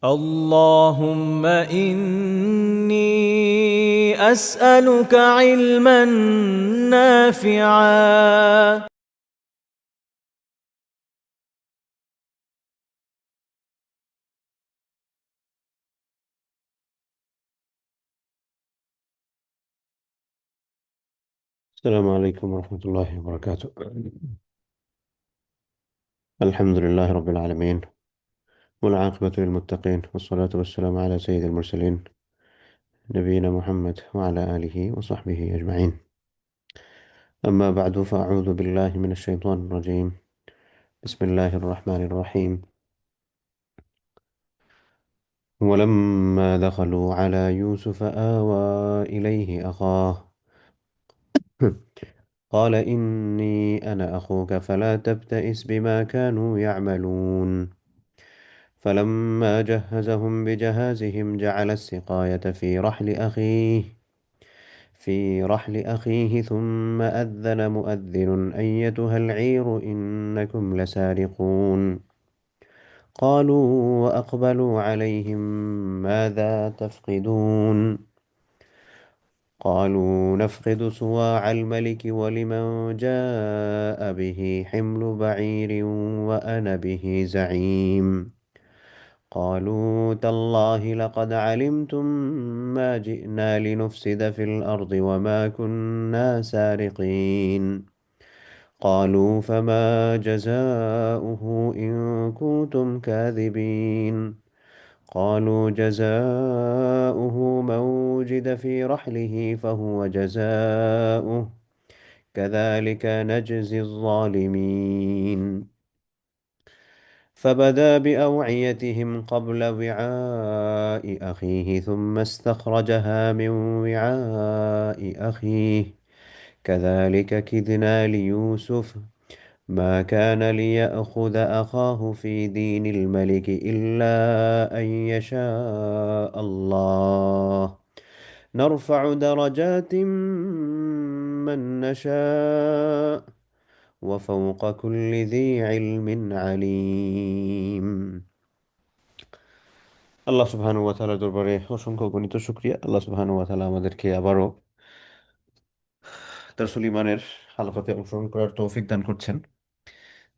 اللهم إني أسألك علما نافعا. السلام عليكم ورحمة الله وبركاته. الحمد لله رب العالمين، والعاقبة للمتقين، والصلاة والسلام على سيد المرسلين نبينا محمد وعلى آله وصحبه أجمعين. أما بعد، فأعوذ بالله من الشيطان الرجيم. بسم الله الرحمن الرحيم. ولما دخلوا على يوسف آوى إليه أخاه قال إني أنا أخوك فلا تبتئس بما كانوا يعملون. فلما جهزهم بجهازهم جعل السقاية في رحل أخيه ثم أذن مؤذن أيتها العير إنكم لسارقون. قالوا وأقبلوا عليهم ماذا تفقدون. قالوا نفقد صواع الملك ولمن جاء به حمل بعير وأنا به زعيم. قالوا تالله لقد علمتم ما جئنا لنفسد في الأرض وما كنا سارقين. قالوا فما جزاؤه إن كنتم كاذبين. قالوا جزاؤه من وجد في رحله فهو جزاؤه كذلك نجزي الظالمين. فبدا بأوعيتهم قبل وعاء أخيه ثم استخرجها من وعاء أخيه كذلك كدنا ليوسف ما كان ليأخذ أخاه في دين الملك إلا أن يشاء الله نرفع درجات من نشاء وفوق كل ذي علم عليم। আল্লাহ সুবহানাহু ওয়া তাআলার দরবারে অসংখ্য গণিত শুকরিয়া। আল্লাহ সুবহানাহু ওয়া তাআলা আমাদেরকে আবারও দারসুল ইমানের হালকাতে অংশগ্রহণ করার তৌফিক দান করছেন।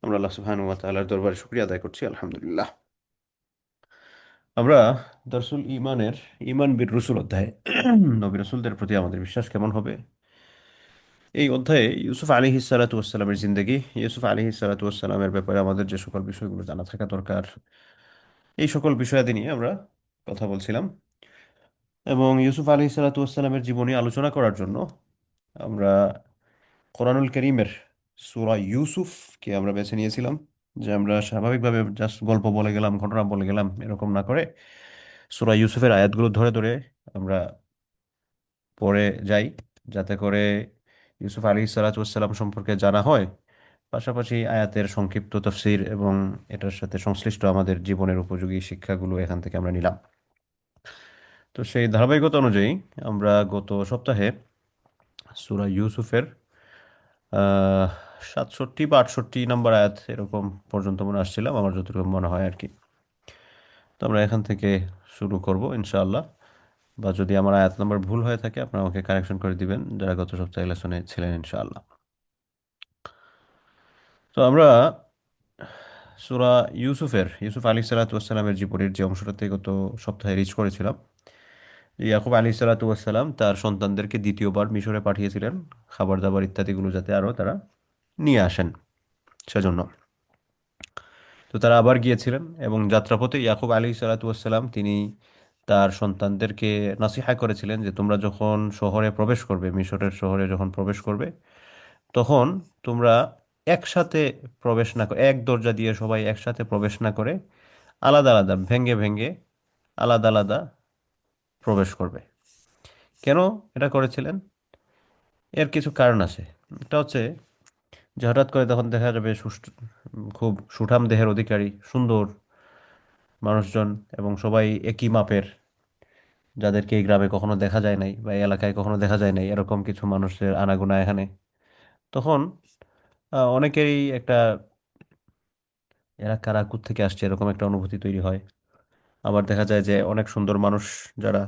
আমরা আল্লাহ সুবহানাহু ওয়া তাআলার দরবারে শুকরিয়া আদায় করছি, আলহামদুলিল্লাহ। আমরা দারসুল ইমানের ইমান বির রসুল অধ্যায়ে নবী রাসূলদের প্রতি আমাদের বিশ্বাস কেমন হবে, এই অধ্যায়ে ইউসুফ আলাইহিস সালাতু ওয়াস সালামের জিন্দেগি, ইউসুফ আলাইহিস সালাতু ওয়াস সালামের ব্যাপারে আমাদের যে সকল বিষয়গুলো জানা থাকা দরকার, এই সকল বিষয়াদি নিয়ে আমরা কথা বলছিলাম। এবং ইউসুফ আলাইহিস সালাতু ওয়াস সালামের জীবনী আলোচনা করার জন্য আমরা কোরআনুল করিমের সূরা ইউসুফকে আমরা বেছে নিয়েছিলাম। যে আমরা স্বাভাবিকভাবে জাস্ট গল্প বলে গেলাম, ঘটনা বলে গেলাম, এরকম না করে সূরা ইউসুফের আয়াতগুলো ধরে ধরে আমরা পড়ে যাই, যাতে করে ইউসুফ আলাইহিস সালাতু ওয়াস সালাম সম্পর্কে জানা হয়, পাশাপাশি আয়াতের সংক্ষিপ্ত তাফসীর এবং এটার সাথে সংশ্লিষ্ট আমাদের জীবনের উপযোগী শিক্ষাগুলো এখান থেকে আমরা নিলাম। তো সেই ধারাবাহিকতা অনুযায়ী আমরা গত সপ্তাহে সূরা ইউসুফের আহ 67 বা 68 নম্বর আয়াত এরকম পর্যন্ত মনে আসছিলাম, আমার যতটুকু মনে হয় আর কি। তো আমরা এখান থেকে শুরু করব ইনশাআল্লাহ। বা যদি আমার আয়াত নাম্বার ভুল হয়ে থাকে আপনারা আমাকে কারেকশন করে দিবেন, যারা গত সপ্তাহে লেসনে ছিলেন ইনশাআল্লাহ। তো আমরা সূরা ইউসুফ আলী সাল্লাতু ওয়াসসালামের জীবনের যে অংশটাতে গত সপ্তাহে রিচ করেছিলাম, যে ইয়াকুব আলী সাল্লাতু ওয়াসসালাম তার সন্তানদেরকে দ্বিতীয়বার মিশরে পাঠিয়েছিলেন খাবার দাবার ইত্যাদিগুলো যাতে আরও তারা নিয়ে আসেন সেজন্য। তো তারা আবার গিয়েছিলেন এবং যাত্রাপথে ইয়াকুব আলী সাল্লাতু ওয়াসসালাম তিনি তার সন্তানদেরকে নাসিহা করেছিলেন যে তোমরা যখন শহরে প্রবেশ করবে, মিশরের শহরে যখন প্রবেশ করবে, তখন তোমরা একসাথে প্রবেশ না করে, এক দরজা দিয়ে সবাই একসাথে প্রবেশ না করে আলাদা আলাদা ভেঙ্গে ভেঙ্গে আলাদা আলাদা প্রবেশ করবে। কেন এটা করেছিলেন? এর কিছু কারণ আছে। এটা হচ্ছে যে হঠাৎ করে তখন দেখা যাবে খুব সুঠাম দেহের অধিকারী সুন্দর মানুষজন এবং সবাই একই মাপের, যাদেরকে এই গ্রামে কখনো দেখা যায় নাই বা এই এলাকায় কখনো দেখা যায় নাই, এরকম কিছু মানুষের আনাগোনা এখানে। তখন অনেকেরই একটা এরা কারা থেকে আসছে এরকম একটা অনুভূতি তৈরি হয়। আবার দেখা যায় যে অনেক সুন্দর মানুষ যারা,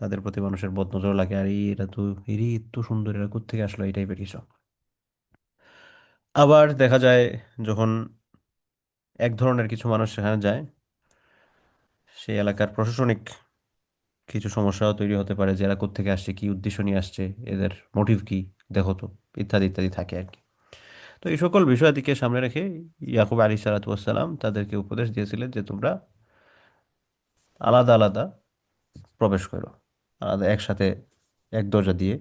তাদের প্রতি মানুষের বদনজর লাগে, আর এরা তো এরই এত সুন্দর, এরা কোত্থেকে আসলো, এই টাইপের কিছু। আবার দেখা যায় যখন এক ধরনের কিছু মানুষ সেখানে যায়, সেই এলাকার প্রশাসনিক কিছু সমস্যাও তৈরি হতে পারে, যে এরা কোত্থেকে আসছে, কি উদ্দেশ্য নিয়ে আসছে, এদের মোটিভ কি, দেখো তো, ইত্যাদি ইত্যাদি থাকে আর কি। তো এই সকল বিষয়াদিকে সামনে রেখে ইয়াকুব আলী সালাতু ওয়াসসালাম তাদেরকে উপদেশ দিয়েছিলেন যে তোমরা আলাদা আলাদা প্রবেশ করো, আলাদা একসাথে এক দরজা দিয়ে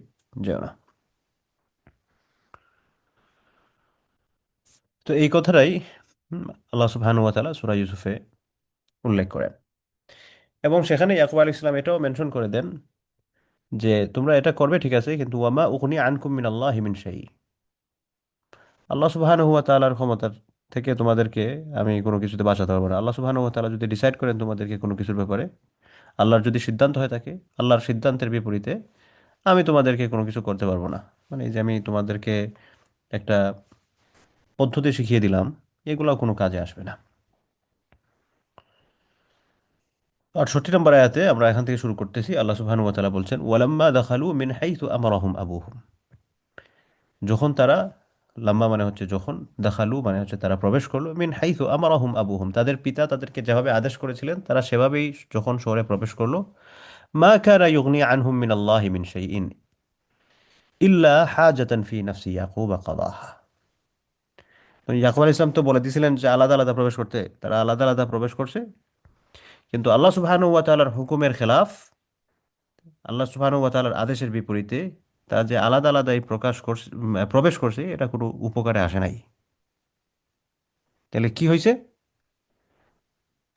যেও না। তো এই কথাটাই আল্লাহ সুবহানাহু ওয়া তাআলা সূরা ইউসুফে উল্লেখ করেন, এবং সেখানে ইয়াকুব আলী ইসলাম এটাও মেনশন করে দেন যে তোমরা এটা করবে ঠিক আছে, কিন্তু ওয়ামা উগনি আনকুম মিনাল্লাহি মিন শাই, আল্লাহ সুবহানাহু ওয়া তাআলার ক্ষমতার থেকে তোমাদেরকে আমি কোনো কিছুতে বাঁচাতে পারবো না। আল্লাহ সুবহানাহু ওয়া তাআলা যদি ডিসাইড করেন তোমাদেরকে কোনো কিছুর ব্যাপারে, আল্লাহর যদি সিদ্ধান্ত হয়ে থাকে, আল্লাহর সিদ্ধান্তের বিপরীতে আমি তোমাদেরকে কোনো কিছু করতে পারবো না। মানে এই যে আমি তোমাদেরকে একটা পদ্ধতি শিখিয়ে দিলাম, এগুলো কোনো কাজে আসবে না। 68 নম্বর আয়াতে আমরা এখান থেকে শুরু করতেছি। আল্লাহ সুবহানাহু ওয়া তাআলা বলছেন, ওয়ালাম্মা দাখালু মিন হাইথু আমারাহুম আবুহুম, যখন তারা, লাম্মা মানে হচ্ছে যখন, দাখালু মানে হচ্ছে তারা প্রবেশ করলো, মিন হাইথু আমারাহুম আবুহুম তাদের পিতা তাদেরকে যেভাবে আদেশ করেছিলেন তারা সেভাবেই যখন শহরে প্রবেশ করলো, মা কানা ইউগনি আনহুম মিনাল্লাহি মিন শাইইন ইল্লা হাজাতান ফি নাফসি ইয়াকুবা কাদাহা। তো ইয়াকুব আলাইহিস সালাম তো বলে দিয়েছিলেন যে আলাদা আলাদা প্রবেশ করতে, তারা আলাদা আলাদা প্রবেশ করছে, কিন্তু আল্লাহ সুবহানাহু ওয়া তাআলার হুকুমের খেলাফ, আল্লাহ সুবহানাহু ওয়া তাআলার আদেশের বিপরীতে তারা যে আলাদা আলাদাই প্রকাশ করছে, প্রবেশ করছে, এটা কোনো উপকারে আসে নাই। তাহলে কি হয়েছে?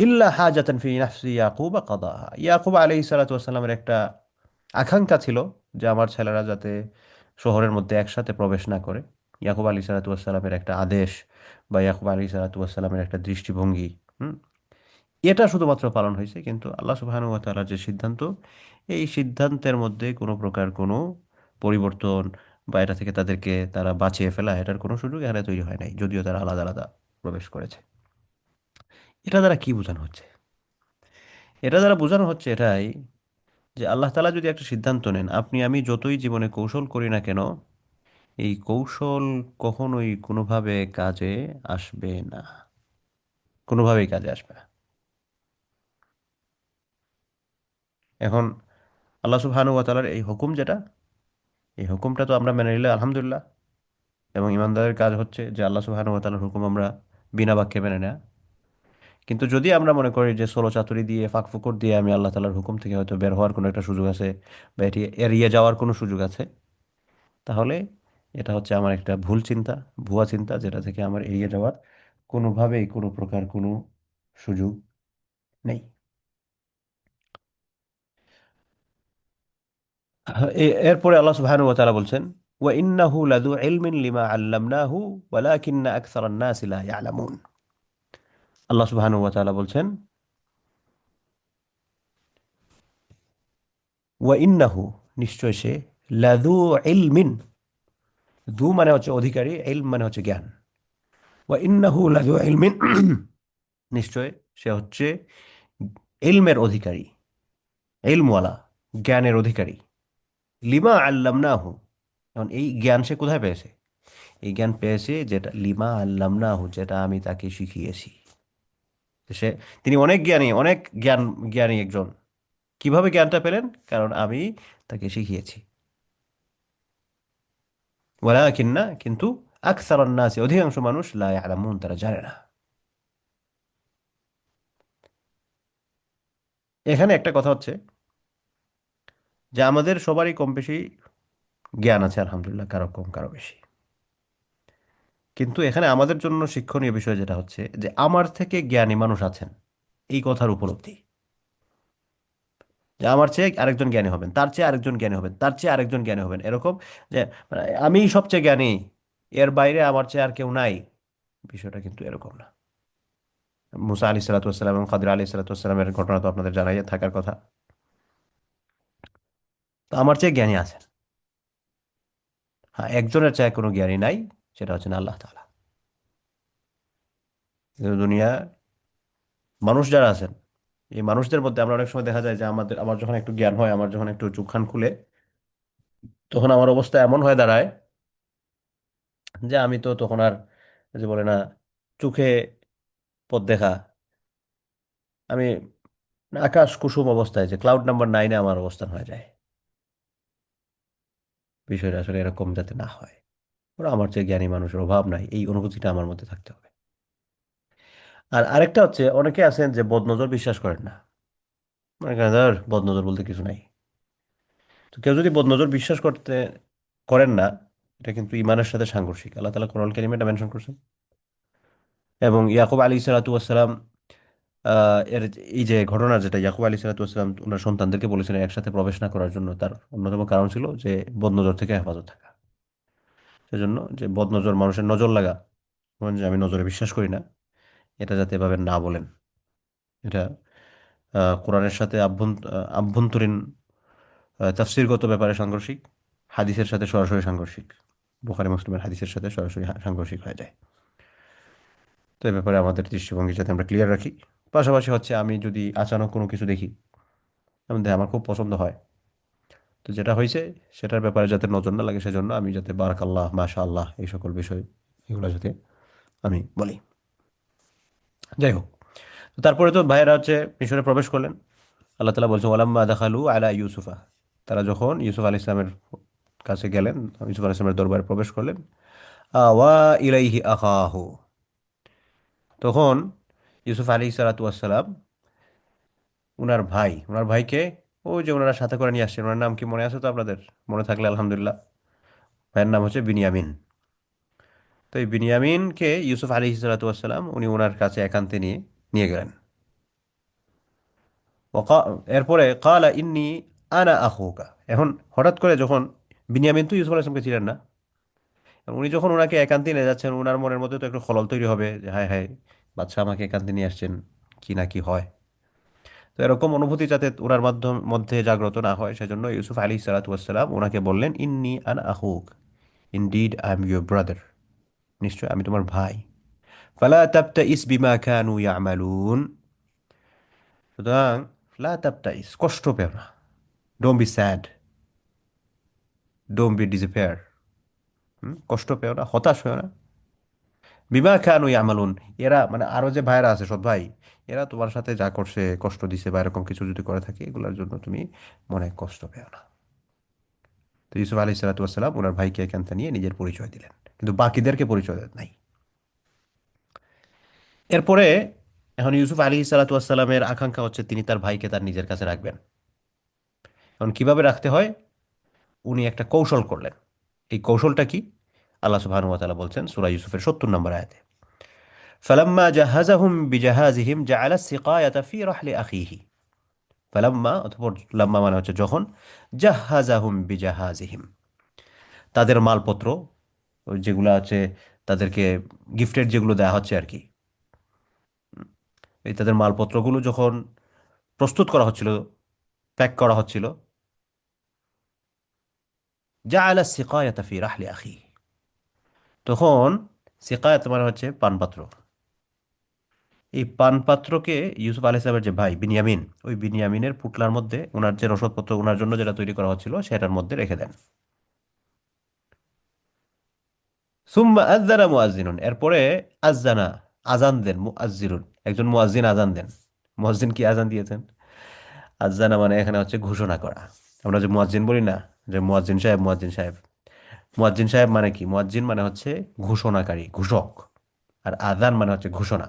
ইল্লা হাজাতান ফি নাফসি ইয়াকুবা কাদাহা, ইয়াকুব আলাইহিস সালাতু ওয়াস সালামের একটা আকাঙ্ক্ষা ছিল যে আমার ছেলেরা যাতে শহরের মধ্যে একসাথে প্রবেশ না করে। ইয়াকুব আলী সালাতু ওয়াস সালামের একটা আদেশ, বা ইয়াকুব আলী সালাতু ওয়াস সালামের একটা দৃষ্টিভঙ্গি, হুম, এটা শুধুমাত্র পালন হয়েছে, কিন্তু আল্লাহ সুবহানাহু ওয়া তাআলার যে সিদ্ধান্ত, এই সিদ্ধান্তের মধ্যে কোনো প্রকার কোনো পরিবর্তন বা এটা থেকে তাদেরকে তারা বাঁচিয়ে ফেলা, এটার কোনো সুযোগ এখানে তৈরি হয় নাই, যদিও তারা আলাদা আলাদা প্রবেশ করেছে। এটা দ্বারা কি বোঝানো হচ্ছে? এটা দ্বারা বোঝানো হচ্ছে এটাই, যে আল্লাহ তাআলা যদি একটা সিদ্ধান্ত নেন, আপনি আমি যতই জীবনে কৌশল করি না কেন, এই কৌশল কখনোই কোনোভাবে কাজে আসবে না, কোনোভাবেই কাজে আসবে না। এখন আল্লাহ সুবহানাহু ওয়া তাআলার এই হুকুম যেটা, এই হুকুমটা তো আমরা মেনে নিলে আলহামদুলিল্লাহ, এবং ইমানদারের কাজ হচ্ছে যে আল্লাহ সুবহানাহু ওয়া তাআলার হুকুম আমরা বিনা বাক্যে মেনে নেওয়া। কিন্তু যদি আমরা মনে করি যে ষোলো চাতুরি দিয়ে, ফাঁকফোকর দিয়ে আমি আল্লাহ তাআলার হুকুম থেকে হয়তো বের হওয়ার কোনো একটা সুযোগ আছে, বা এটি এড়িয়ে যাওয়ার কোনো সুযোগ আছে, তাহলে এটা হচ্ছে আমার একটা ভুল চিন্তা, ভুয়া চিন্তা, যেটা থেকে আমার এড়িয়ে যাওয়ার কোনোভাবেই কোনো প্রকার কোনো সুযোগ নেই। এরপরে আল্লাহ সুবহানাহু ওয়া তাআলা বলছেন, ওয়া ইন্নাহু লাযু ইলমিন লিমা আল্লামনাহু ওয়ালাকিন্না আকসারান নাসি লা ইয়ালামুন। আল্লাহ সুবহানাহু ওয়া তাআলা বলছেন, ওয়া ইন্নাহু নিশ্চয় সে, লাযু ইলমিন, দু মানে হচ্ছে অধিকারী, ইলম মানে হচ্ছে জ্ঞান। ওয়া ইন্নাহু লাযু ইলমিন নিশ্চয় সে হচ্ছে ইলমের অধিকারী, ইলমওয়ালা, জ্ঞানের অধিকারী। লিমা আল্লামনাহু, এখন এই জ্ঞান সে কোথায় পেয়েছে? এই জ্ঞান পেয়েছে যেটা লিমা আল্লামনাহু, যেটা আমি তাকে শিখিয়েছি। সে, তিনি অনেক জ্ঞানী, অনেক জ্ঞানী একজন। কিভাবে জ্ঞানটা পেলেন? কারণ আমি তাকে শিখিয়েছি। ওয়ালাকিন্না কিন্তু, আকসারান নাসি অধিকাংশ মানুষ, লা ইয়ালামুন তারা জানে না। এখানে একটা কথা হচ্ছে যে আমাদের সবারই কম বেশি জ্ঞান আছে আলহামদুলিল্লাহ, কারো কম কারো বেশি। কিন্তু এখানে আমাদের জন্য শিক্ষণীয় বিষয় যেটা হচ্ছে যে আমার থেকে জ্ঞানী মানুষ আছেন, এই কথার উপলব্ধি, যে আমার চেয়ে আরেকজন জ্ঞানী হবেন, তার চেয়ে আরেকজন জ্ঞানী হবেন, তার চেয়ে আরেকজন জ্ঞানী হবেন, এরকম যে মানে আমি সবচেয়ে জ্ঞানী, এর বাইরে আমার চেয়ে আর কেউ নাই, বিষয়টা কিন্তু এরকম না। মুসা আলী সালাতাম এবং খাদির আলী সালাতামের ঘটনা তো আপনাদের জানাই থাকার কথা। তো আমার চেয়ে জ্ঞানী আছেন, হ্যাঁ, একজনের চেয়ে কোনো জ্ঞানী নাই, সেটা হচ্ছেন আল্লাহ তাআলা। কিন্তু দুনিয়া মানুষ যারা আছেন, এই মানুষদের মধ্যে আমরা অনেক সময় দেখা যায় যে আমার যখন একটু জ্ঞান হয়, আমার যখন একটু চোখ কান খুলে, তখন আমার অবস্থা এমন হয়ে দাঁড়ায় যে আমি তো তখন আর, যে বলে না, চোখে পথ দেখা, আমি আকাশ কুসুম অবস্থায়, যে ক্লাউড নাম্বার 9-এ আমার অবস্থান হয়ে যায়। বিষয়টা আসলে এরকম যাতে না হয়, ওরা আমার চেয়ে জ্ঞানী মানুষের অভাব নাই, এই অনুভূতিটা আমার মধ্যে থাকতে হবে। আর আরেকটা হচ্ছে, অনেকে আছেন যে বদনজর বিশ্বাস করেন না। মনে করেন ধর বদনজর বলতে কিছু নাই। তো কেউ যদি বদনজর বিশ্বাস করেন না, এটা কিন্তু ইমানের সাথে সাংঘর্ষিক। আল্লাহ তাআলা কোরআন কারিমে এটা মেনশন করছেন। এবং ইয়াকুব আলী সালাতু ওয়াসসালাম, এর এই যে ঘটনা, যেটা ইয়াকুব আলী সালাতু ওয়াসসালাম ওনার সন্তানদেরকে বলেছিলেন একসাথে প্রবেশ না করার জন্য, তার অন্যতম কারণ ছিল যে বদনজর থেকে হেফাজত থাকা। সেজন্য যে বদনজর, মানুষের নজর লাগা, বলেন যে আমি নজরে বিশ্বাস করি না, এটা যাতে এভাবে না বলেন। এটা কোরআনের সাথে আভ্যন্তরীণ তাফসীরগত ব্যাপারে সাংঘর্ষিক, হাদিসের সাথে সরাসরি সাংঘর্ষিক, বুখারী মুসলিমের হাদিসের সাথে সরাসরি সাংঘর্ষিক হয়ে যায়। তো এই ব্যাপারে আমাদের দৃষ্টিভঙ্গি যাতে আমরা ক্লিয়ার রাখি। পাশাপাশি হচ্ছে, আমি যদি আচানক কোনো কিছু দেখি, আমাদের আমার খুব পছন্দ হয়, তো যেটা হয়েছে সেটার ব্যাপারে যাতে নজর না লাগে, সেজন্য আমি যাতে বারাকাল্লাহ, মাশা আল্লাহ, এই সকল বিষয়, এগুলো যাতে আমি বলি। যাই হোক, তো তারপরে তো ভাইয়েরা হচ্ছে মিশরে প্রবেশ করলেন। আল্লাহ তালা বলছেন, ওয়ালাম্মা দাখালু আলা ইউসুফা, তারা যখন ইউসুফ আল ইসলামের কাছে গেলেন, ইউসুফ আল ইসলামের দরবারে প্রবেশ করলেন, আওয়া ইলাইহি আখাহু, তখন ইউসুফ আলী সালাতু ওয়াসসালাম ওনার ভাইকে, ওই যে ওনারা সাথে করে নিয়ে আসছেন, ওনার নাম কি মনে আছে তো আপনাদের? মনে থাকলে আলহামদুলিল্লাহ। ভাইয়ের নাম হচ্ছে বিনিয়ামিন। তো এই বিনিয়ামিনকে ইউসুফ আলী সালাতু ওয়াসসালাম উনি ওনার কাছে একান্তে নিয়ে নিয়ে গেলেন। এরপরে কালা ইন্নি আনা আখুকা, এখন হঠাৎ করে যখন, বিনিয়ামিন তো ইউসুফ আলাইহিস সালামকে ছিলেন না, উনি যখন ওনাকে একান্তে নিয়ে যাচ্ছেন, ওনার মনের মধ্যে তো একটু খলল তৈরি হবে যে হায় হায়, বাদশাহ আমাকে একান্তে নিয়ে আসছেন, কি না কি হয়। তো এরকম অনুভূতি যাতে ওনার মধ্যে জাগ্রত না হয়, সেজন্য ইউসুফ আলী সালাতু ওয়াসসালাম ওনাকে বললেন, ইন্নি আন আহুক, indeed I am your brother, নিশ্চয় আমি তোমার ভাই। ফালা তাবতাইস বিমা কানু ইয়ামালুন, সুতরাং লা তাবতাইস, কষ্ট পেও না, don't be sad, don't be despair, কষ্ট পেও না, হতাশ হয়েও না। বিমা কানু ইয়ামালুন, এরা মানে আরো যে ভাইরা আছে সৎ ভাই, এরা তোমার সাথে যা করছে, কষ্ট দিছে বা এরকম কিছু যদি করে থাকে, এগুলোর জন্য তুমি মনে কষ্ট পেও না। তো ইউসুফ আলী সালাতাম ওনার ভাইকে এখানটা নিয়ে নিজের পরিচয় দিলেন, কিন্তু বাকিদেরকে পরিচয় দেন নাই। এরপরে এখন ইউসুফ আলী সালাতামের আকাঙ্ক্ষা হচ্ছে তিনি তার ভাইকে তার নিজের কাছে রাখবেন। এখন কিভাবে রাখতে হয়, উনি একটা কৌশল করলেন। এই কৌশলটা কি? আল্লাহ সুবহানাহু ওয়া তাআলা বলছেন সূরা ইউসুফের ৭০ নম্বর আয়াতে, ফালাম্মা জাহাযাহুম বিজাহাজিহিম জাআলা সিকায়াতা ফি রাহলি আখিহি, ফালাম্মা, অতঃপর, লাম্মা মানে হচ্ছে যখন, জাহাযাহুম বিজাহাজিহিম, তাদের মালপত্র, ওই যেগুলো আছে, তাদেরকে গিফটের যেগুলো দেওয়া হচ্ছে আর কি, এই তাদের মালপত্রগুলো যখন প্রস্তুত করা হচ্ছিল, প্যাক করা হচ্ছিল, জাআলা সিকায়াতা ফি রাহলি আখি, তখন, সিকায়াত মানে হচ্ছে পানপাত্র, এই পানপাত্রকে ইউসুফ আলাইহিস সালামের যে ভাই বিনিয়ামিন, ওই বিনিয়ামিনের পুটলার মধ্যে ওনার যে রসদপত্র ওনার জন্য যেটা তৈরি করা হচ্ছিল সেটার মধ্যে রেখে দেন। সুম্মা আযানা মুআজ্জিনুন, এরপরে আযানা, আজান দেন, মুআজ্জিরুন, একজন মুআজ্জিন আজান দেন। মুআজ্জিন কি আজান দিয়েছেন? আযানা মানে এখানে হচ্ছে ঘোষণা করা। আমরা যে মুয়াজ্জিন বলি না, যে মুয়াজ্জিন সাহেব, মুয়াজ্জিন সাহেব, মুয়াজ্জিন সাহেব মানে কি? মুয়াজ্জিন মানে হচ্ছে ঘোষণাকারী, ঘোষক। আর আযান মানে হচ্ছে ঘোষণা।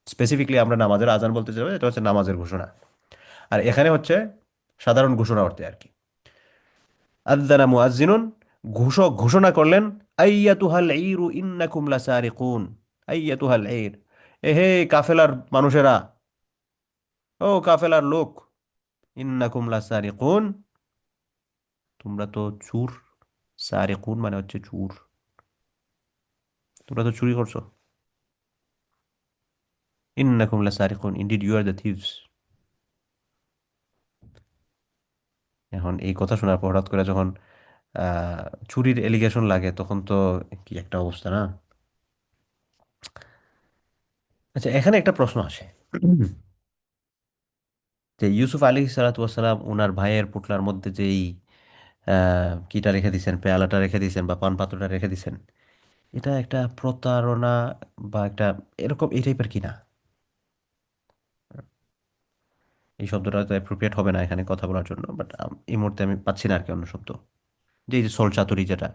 স্পেসিফিকলি আমরা নামাজের আজান বলতে চাই, এটা হচ্ছে নামাজের ঘোষণা। আর এখানে হচ্ছে সাধারণ ঘোষণা অর্থে আর কি। আযানা মুয়াজ্জিনুন, ঘোষক ঘোষণা করলেন, আইয়াতুহাল ঈরু ইন্নাকুম লাসারিকুন, আইয়াতুহাল ঈর, এ হে কাফেলার মানুষেরা, ও কাফেলার লোক, ইন্নাকুম লাসারিকুন, তোমরা তো চুর, সারিকুন মানে হচ্ছে চুর, তোমরা তো চুরি করছো। ইন্নাকুম লাসারিকুন, indeed you are the thieves. এখন এই কথা শোনার পর হঠাৎ করে যখন চুরির এলিগেশন লাগে, তখন তো কি একটা অবস্থা না? আচ্ছা, এখানে একটা প্রশ্ন আসে। যে ইউসুফ আলী সালাতাম ওনার ভাইয়ের পুটলার মধ্যে যেই কিটা রেখে দিয়েছেন, পেয়ালাটা রেখে দিয়েছেন বা পান পাত্রটা রেখে দিয়েছেন, এটা একটা প্রতারণা বা একটা এরকম এই টাইপের কিনা? এই শব্দটা তো অ্যাপ্রোপ্রিয়েট হবে না এখানে কথা বলার জন্য, বাট এই মুহূর্তে আমি পাচ্ছি না আর কি অন্য শব্দ। যে এই যে সোল চাতুরি যেটা,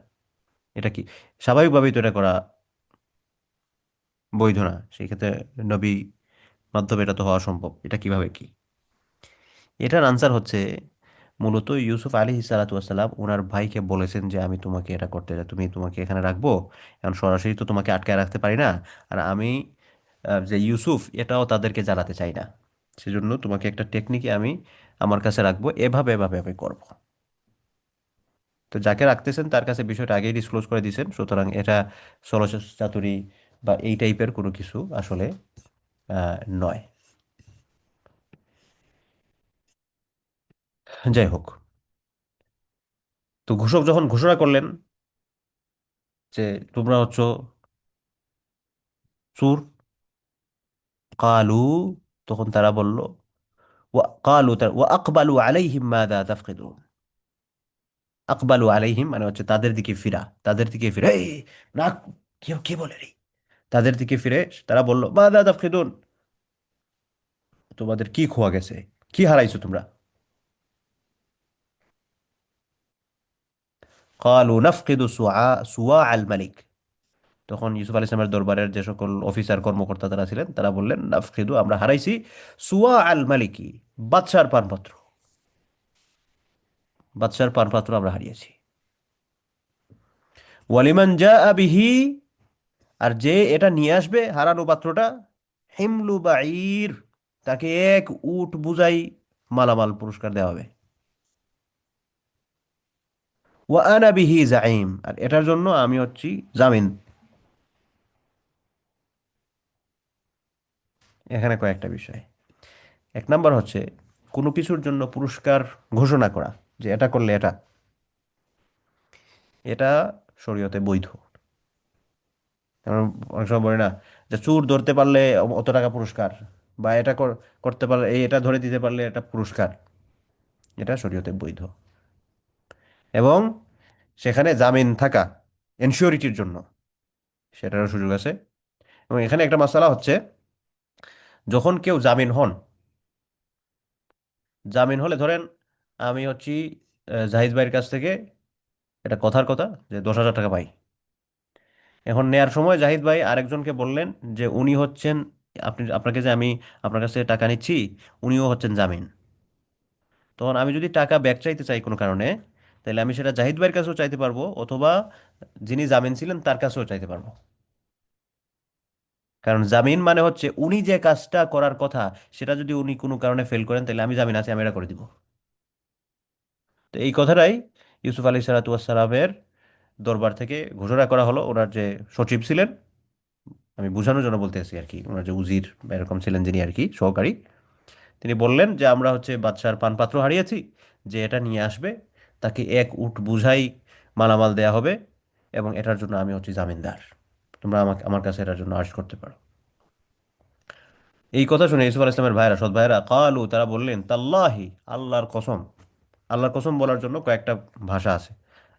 এটা কি স্বাভাবিকভাবেই তো এটা করা বৈধ না, সেই ক্ষেত্রে নবী মাধ্যমে এটা তো হওয়া সম্ভব, এটা কিভাবে কি? এটার আনসার হচ্ছে মূলত ইউসুফ আলী সালাতাম ওনার ভাইকে বলেছেন যে আমি তোমাকে এটা করতে চাই, তোমাকে এখানে রাখবো, এখন সরাসরি তো তোমাকে আটকায় রাখতে পারি না। আর আমি যে ইউসুফ এটাও তাদেরকে জানাতে চাই না, সেজন্য তোমাকে একটা টেকনিকে আমি আমার কাছে রাখবো, এভাবে এভাবে আমি করব। তো যাকে রাখতেছেন তার কাছে বিষয়টা আগেই ডিসক্লোজ করে দিয়েছেন, সুতরাং এটা ষোলচাতুরি বা এই টাইপের কোনো কিছু আসলে নয়। যাই হোক, তো ঘোষক যখন ঘোষণা করলেন যে তোমরা হচ্ছে চোর, কালু, তখন তারা বলল, কালু ওয়া আকবালু আলাইহিম মাদা তাফকিদুন। আকবালু আলাইহিম মানে হচ্ছে তাদের দিকে ফিরা, তাদের দিকে ফিরে, এই না, কেউ কে বলে রে, তাদের দিকে ফিরে তারা বলল মাদা তাফকিদুন, তোমাদের কি খোয়া গেছে, কি হারাইছো তোমরা? কালু নাফকিদু সুয়া আল মালিক। তখন ইউসুফ আলী ইসলামের দরবারের যে সকল অফিসার কর্মকর্তা তারা ছিলেন তারা বললেন নাফকিদু, আমরা হারাইছি সুয়া আল মালিকি, বাদশার পানপত্র, বাদশার পানপাত্র আমরা হারিয়েছি। ওয়ালিমান জা বিহি, আর যে এটা নিয়ে আসবে হারানো পাত্রটা, হিমলু বাঈর, তাকে এক উট বুঝাই মালামাল পুরস্কার দেওয়া হবে। ওয়া আনা বিহি জাইম, আর এটার জন্য আমি হচ্ছি জামিন। এখানে কয়েকটা বিষয়। এক নাম্বার হচ্ছে কোনো কিছুর জন্য পুরস্কার ঘোষণা করা, যে এটা করলে এটা, এটা শরীয়তে বৈধ। যেমন অনেক সময় বলে না যে চোর ধরতে পারলে অত টাকা পুরস্কার, বা এটা করতে পারলে এটা ধরে দিতে পারলে এটা পুরস্কার, এটা শরীয়তে বৈধ। এবং সেখানে জামিন থাকা, এনশিওরিটির জন্য, সেটারও সুযোগ আছে। এবং এখানে একটা মাসালা হচ্ছে, যখন কেউ জামিন হন, জামিন হলে ধরেন আমি হচ্ছি জাহিদ ভাইয়ের কাছ থেকে এটা কথার কথা যে 10,000 টাকা পাই, এখন নেয়ার সময় জাহিদ ভাই আরেকজনকে বললেন যে উনি হচ্ছেন, আপনাকে যে আমি আপনার কাছে টাকা নিচ্ছি, উনিও হচ্ছেন জামিন। তখন আমি যদি টাকা ব্যাক চাইতে চাই কোনো কারণে, তাহলে আমি সেটা জাহিদ ভাইয়ের কাছেও চাইতে পারবো, অথবা যিনি জামিন ছিলেন তার কাছেও চাইতে পারবো। কারণ জামিন মানে হচ্ছে উনি যে কাজটা করার কথা, সেটা যদি উনি কোনো কারণে ফেল করেন, তাহলে আমি জামিন আছি, আমি এটা করে দিব। তো এই কথাটাই ইউসুফ আলী সালাতামের দরবার থেকে ঘোষণা করা হলো। ওনার যে সচিব ছিলেন, আমি বোঝানোর জন্য বলতেছি আর কি, ওনার যে উজির বা এরকম ছিলেন যিনি আর কি সহকারী, তিনি বললেন যে আমরা হচ্ছে বাদশার পানপাত্র হারিয়েছি, যে এটা নিয়ে আসবে তাকে এক উট বুঝাই মালামাল দেয়া হবে, এবং এটার জন্য আমি হচ্ছি জামিনদার, তোমরা আমাকে আমার কাছে এটার জন্য আর্জ করতে পারো। এই কথা শুনে ইউসুফ আল ইসলামের ভাইরা, সৎ ভাইরা, কালু, তারা বললেন তাল্লাহি, আল্লাহর কসম। আল্লাহর কসম বলার জন্য কয়েকটা ভাষা আছে,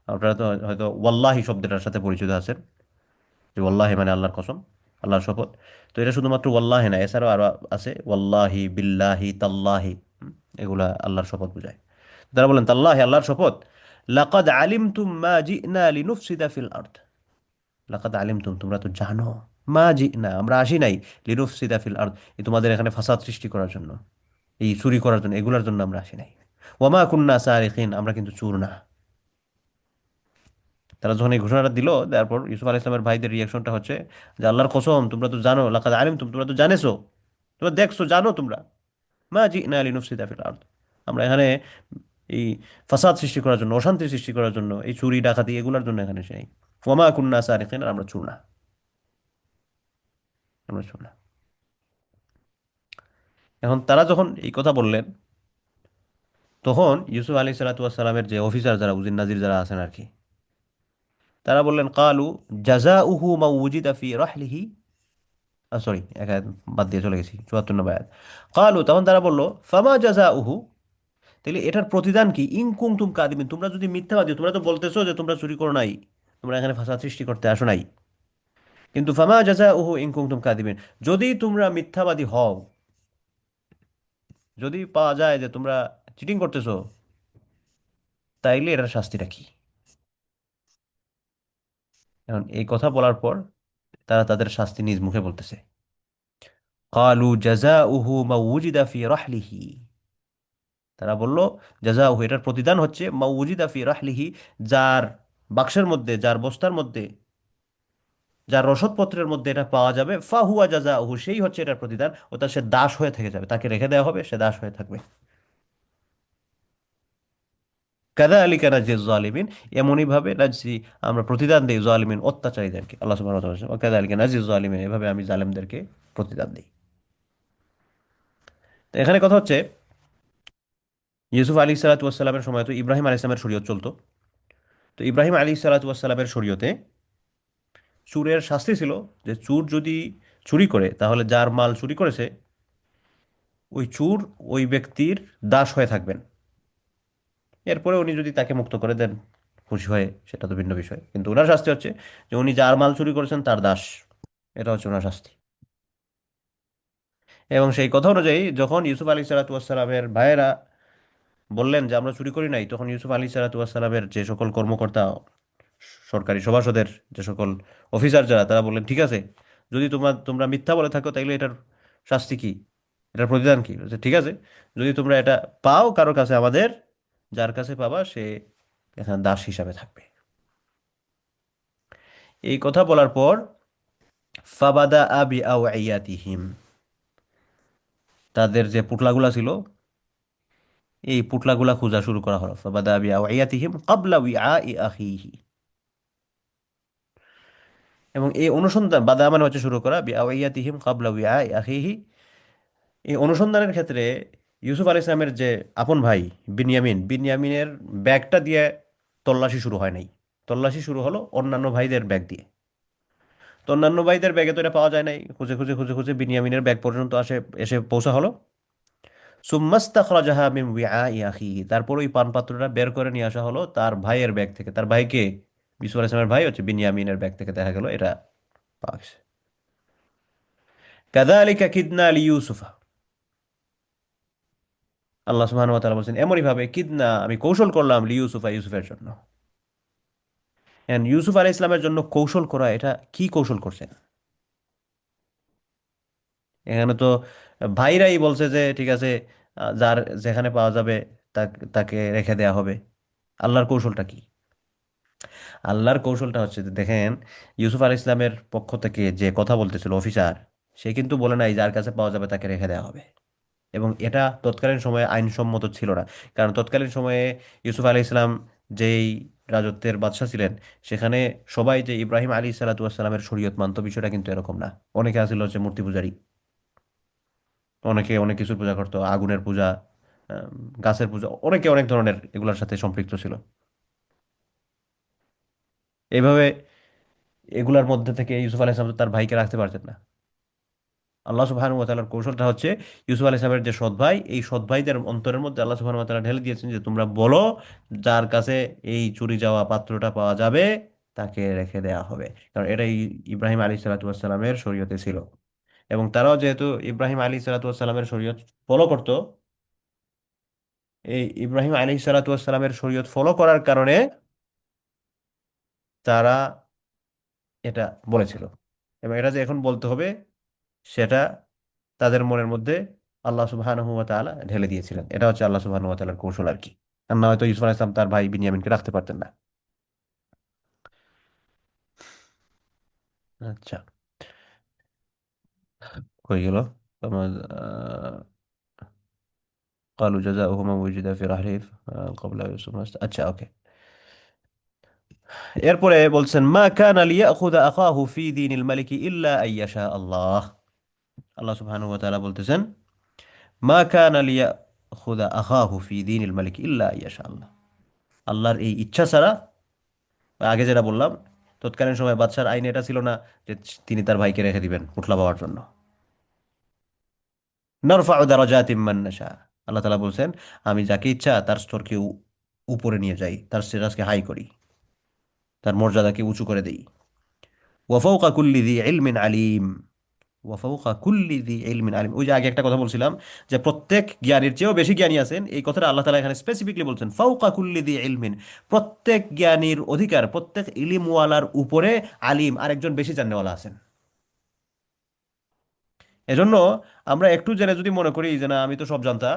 আপনারা তো হয়তো ওয়াল্লাহি শব্দটার সাথে পরিচিত আছেন, যে ওয়াল্লাহি মানে আল্লাহর কসম, আল্লাহর শপথ। তো এটা শুধুমাত্র ওয়াল্লাহি না, এছাড়াও আরো আছে ওয়াল্লাহি, বিল্লাহি, তাল্লাহি, এগুলা আল্লাহর শপথ বোঝায়। তারা বলেন তাল্লাহি, আল্লাহর শপথ, লাকাদ আলিমতুম মা জিনা লিনুফসিদা ফিল আরদ, লাকাদ আলিমতুম, তোমরা তো জানো, মা জিনা, আমরা আসি নাই, লিনুফসিদা ফিল আরদ, এই তোমাদের এখানে ফাসাদ সৃষ্টি করার জন্য, এই চুরি করার জন্য, এগুলার জন্য আমরা আসি নাই। ওয়ামা কুন্না সারিকিন, আমরা কিন্তু চোর না। তারা যখন এই ঘোষণাটা দিল, তারপর ইউসুফ আলাইহিস সালামের ভাইদের রিয়াকশনটা হচ্ছে যে আল্লাহর কসম, তোমরা তো জানো, লাকাদ আলিমতুম, তোমরা তো জানেছো, তোমরা দেখছো, জানো তোমরা, মা জিনা লিনুফসিদা ফিল আরদ, আমরা এখানে এই ফাসাদ সৃষ্টি করার জন্য, অশান্তি সৃষ্টি করার জন্য, এই চুরি ডাকাতি এগুলোর জন্য এখানে এসে নাই। ওয়ামা কুন্না সারিকিন, আর আমরা চোর না, আমরা চোর না। এখন তারা যখন এই কথা বললেন, তখন ইউসুফ আলী সালাতামের যে অফিসার যারা, উজির নাজির যারা আছেন আর কি, তারা বললেন কালু জাযাউহু মা উজিদা ফি রাহলিহি সরি, এক আয়াত বাদ দিয়ে চলে গেছি, 74 নম্বর আয়াত। কালু, তখন তারা বলল, ফামা জাযাউহু, তাহলে এটার প্রতিদান কি, ইন কুনতুম কাযিবিন, তোমরা যদি মিথ্যাবাদী, তোমরা তো বলতেছো যে তোমরা চুরি করো নাই, তোমরা এখানে ফাসাদ সৃষ্টি করতে আসো নাই, কিন্তু ফামা জাযাউহু ইন কুনতুম কাযিবিন, যদি তোমরা মিথ্যাবাদী হও, যদি পাওয়া যায় যে তোমরা চিটিং করতেছো, তাইলে এটার শাস্তিটা কি? এখন এই কথা বলার পর তারা তাদের শাস্তি নিজ মুখে বলতেছে। কালু জাযাউহু মা উজিদা ফি রাহলিহি, তারা বলল, জাযাউহু, এটার প্রতিদান হচ্ছে মা উজিদা ফি রাহলিহি, যার বাক্সের মধ্যে, যার বস্তার মধ্যে, যার রসদপত্রের মধ্যে এটা পাওয়া যাবে, ফাহুয়া জাযাউহু, সেই হচ্ছে এটার প্রতিদান, অর্থাৎ সে দাস হয়ে থেকে যাবে, তাকে রেখে দেওয়া হবে, সে দাস হয়ে থাকবে। কাযালিকা নাজিজ জালিমিন, এমনই ভাবে নাজি, আমরা প্রতিদান দেই জালিমিন, অত্যাচারীদেরকে। আল্লাহ সুবহানাহু ওয়া তাআলা বলেছেন, কাযালিকা নাজিজ জালিমিন, এভাবে আমি জালেমদেরকে প্রতিদান দিই। তো এখানে কথা হচ্ছে, ইউসুফ আলী সালাতু ওয়াসসালামের সময় তো ইব্রাহিম আলী ইসলামের শরীয়ত চলতো। তো ইব্রাহিম আলী সালাতু ওয়াসসালামের শরীয়তে চুরের শাস্তি ছিল যে চুর যদি চুরি করে, তাহলে যার মাল চুরি করেছে ওই চুর ওই ব্যক্তির দাস হয়ে থাকবেন। এরপরে উনি যদি তাকে মুক্ত করে দেন খুশি হয়ে, সেটা তো ভিন্ন বিষয়, কিন্তু ওনার শাস্তি হচ্ছে যে উনি যার মাল চুরি করেছেন তার দাস, এটা হচ্ছে ওনার শাস্তি। এবং সেই কথা অনুযায়ী যখন ইউসুফ আলী সালাতু ওয়াসসালামের ভাইয়েরা বললেন যে আমরা চুরি করি নাই, তখন ইউসুফ আলী সালাতু ওয়াসসালামের যে সকল কর্মকর্তা, সরকারি সভাসদের যে সকল অফিসার যারা, তারা বললেন ঠিক আছে, যদি তোমরা মিথ্যা বলে থাকো তাইলে এটার শাস্তি কি, এটার প্রতিদান কি? বলছে, ঠিক আছে, যদি তোমরা এটা পাও কারো কাছে আমাদের, যার কাছে পাবা সে এখানে দাস হিসাবে থাকবে। এই কথা বলার পর ফাবাদা আবি আওয়াইয়াতিহিম, তাদের যে পুটলাগুলা ছিল, এই পুটলাগুলা খোঁজা শুরু করা হলো। ফাবাদা আবি আওয়াইয়াতিহিম ক্বাবলা উইআই আখিহি, এবং এই অনুসন্ধান, বাদা মানে হচ্ছে শুরু করা, বি আওয়াইয়াতিহিম ক্বাবলা উইআই আখিহি, এই অনুসন্ধানের ক্ষেত্রে ইউসুফ আলাইহিস সালামের যে আপন ভাই বিনয়ামিনের ব্যাগটা দিয়ে তল্লাশি শুরু হয় নাই, তল্লাশি শুরু হলো অন্যান্য ভাইদের ব্যাগ দিয়ে। তো অন্যান্য ভাইদের ব্যাগে তো এটা পাওয়া যায় নাই, খুঁজে খুঁজে খুঁজে খুঁজে বিনয়ামিনের ব্যাগ পর্যন্ত এসে পৌঁছা হলো। সুম্মাস্তাখরাজাহা মিন উইআই আখিহি, তারপর ওই পান পাত্রটা বের করে নিয়ে আসা হলো তার ভাইয়ের ব্যাগ থেকে, তার ভাইকে, ইউসুফ আলাইহিস সালামের ভাই হচ্ছে বিনয়ামিনের ব্যাগ থেকে দেখা গেল এটা পাওয়া গেছে। কাযালিকা কিদনা লিইউসুফা, আল্লাহ সুবহানাহু ওয়া তাআলা বলছেন, এমনই ভাবে কিদনা, আমি কৌশল করলাম, লিইউসুফা, ইউসুফের জন্য। ইউসুফ আলাইহিস ইসলামের জন্য কৌশল করা, এটা কি কৌশল করছেন? এখানে তো ভাইরাই বলছে যে ঠিক আছে, যার যেখানে পাওয়া যাবে তাকে রেখে দেয়া হবে। আল্লাহর কৌশলটা কি? আল্লাহর কৌশলটা হচ্ছে যে দেখেন, ইউসুফ আলাইহিস ইসলামের পক্ষ থেকে যে কথা বলতেছিল অফিসার, সে কিন্তু বলে নাই যার কাছে পাওয়া যাবে তাকে রেখে দেওয়া হবে। এবং এটা তৎকালীন সময়ে আইনসম্মত ছিল না, কারণ তৎকালীন সময়ে ইউসুফ আলী ইসলাম যেই রাজত্বের বাদশা ছিলেন, সেখানে সবাই যে ইব্রাহিম আলী সালাতামের শরীয়ত মানত, বিষয়টা কিন্তু এরকম না। অনেকে আছিল হচ্ছে মূর্তি পূজারী, অনেকে অনেক কিছুর পূজা করতো, আগুনের পূজা, আম, গাছের পূজা, অনেকে অনেক ধরনের এগুলোর সাথে সম্পৃক্ত ছিল। এইভাবে এগুলার মধ্যে থেকে ইউসুফ আলাইহিস সালাম তো তার ভাইকে রাখতে পারতেন না। আল্লাহ সুবহানাহু ওয়া তাআলার কৌশলটা হচ্ছে, ইউসুফ আলাইহিস সালামের যে সৎ ভাই, এই সৎ ভাইদের অন্তরের মধ্যে আল্লাহ সুবহানাহু ওয়া তাআলা ঢেলে দিয়েছেন যে তোমরা বলো যার কাছে এই চুরি যাওয়া পাত্রটা পাওয়া যাবে তাকে রেখে দেয়া হবে। কারণ এটাই ইব্রাহিম আলী সালাতামের শরীয়তে ছিল। এবং তারাও যেহেতু ইব্রাহিম আলী সালাতামের শরীয়ত ফলো করতো, এই ইব্রাহিম আলী সালাতামের শরীয়ত ফলো করার কারণে তারা এটা বলেছিল। এবং এটা যে এখন বলতে হবে, সেটা তাদের মনের মধ্যে আল্লাহ সুবহানাহু ওয়া তাআলা ঢেলে দিয়েছিলেন। এটা হচ্ছে আল্লাহ সুবহানাহু ওয়া তাআলার কৌশল আর কি। আর না হয়তো ইউসুফ আলাইহিস সালাম তার ভাই বিনয়ামিনকে রাখতে পারতেন না। আচ্ছা, হয়ে গেল তোমার قالوا جزاؤه من وجد في رحله قبل يوسف আচ্ছা, ওকে। এরপরে বলছেন, মা কানা লিয়াখুযা আখাহু ফি দীনিল মালিকি ইল্লা আইয়াশা আল্লাহ, আল্লাহ সুবহানাহু ওয়া তাআলা বলতেছেন, মা কানা লিয়াখুযা আখাহু ফি দীনিল মালিকি ইল্লা আইয়াশা আল্লাহ, আল্লাহর এই ইচ্ছা ছাড়া, আগে যেটা বললাম, তৎকালীন সময় বাদশার আইনে এটা ছিল না যে তিনি তার ভাইকে রেখে দিবেন পুটলা পাওয়ার জন্য। নারফাউ দারাজাতিম মান নাশা, আল্লাহ তাআলা বলছেন আমি যাকে ইচ্ছা তার স্তরকে উপরে নিয়ে যাই, তার স্ট্যাটাসকে হাই করি, তার মর্যাদাকে উঁচু করে দেই। ওয়া ফাওকা কুল্লি যি ইলমিন আলিম, ওয়া ফাওকা কুল্লি যি ইলমিন আলিম। ওই যে আগে একটা কথা বলছিলাম যে প্রত্যেক জ্ঞানীর চেয়েও বেশি জ্ঞানী আছেন, এই কথাটা আল্লাহ তাআলা এখানে স্পেসিফিকলি বলছেন, ফাওকা কুল্লি যি ইলমিন, প্রত্যেক জ্ঞানীর অধিকার, প্রত্যেক ইলিমওয়ালার উপরে আলিম আরেকজন বেশি জানেওয়ালা আছেন। এজন্য আমরা একটু জেনে যদি মনে করি যে না আমি তো সব জানতা,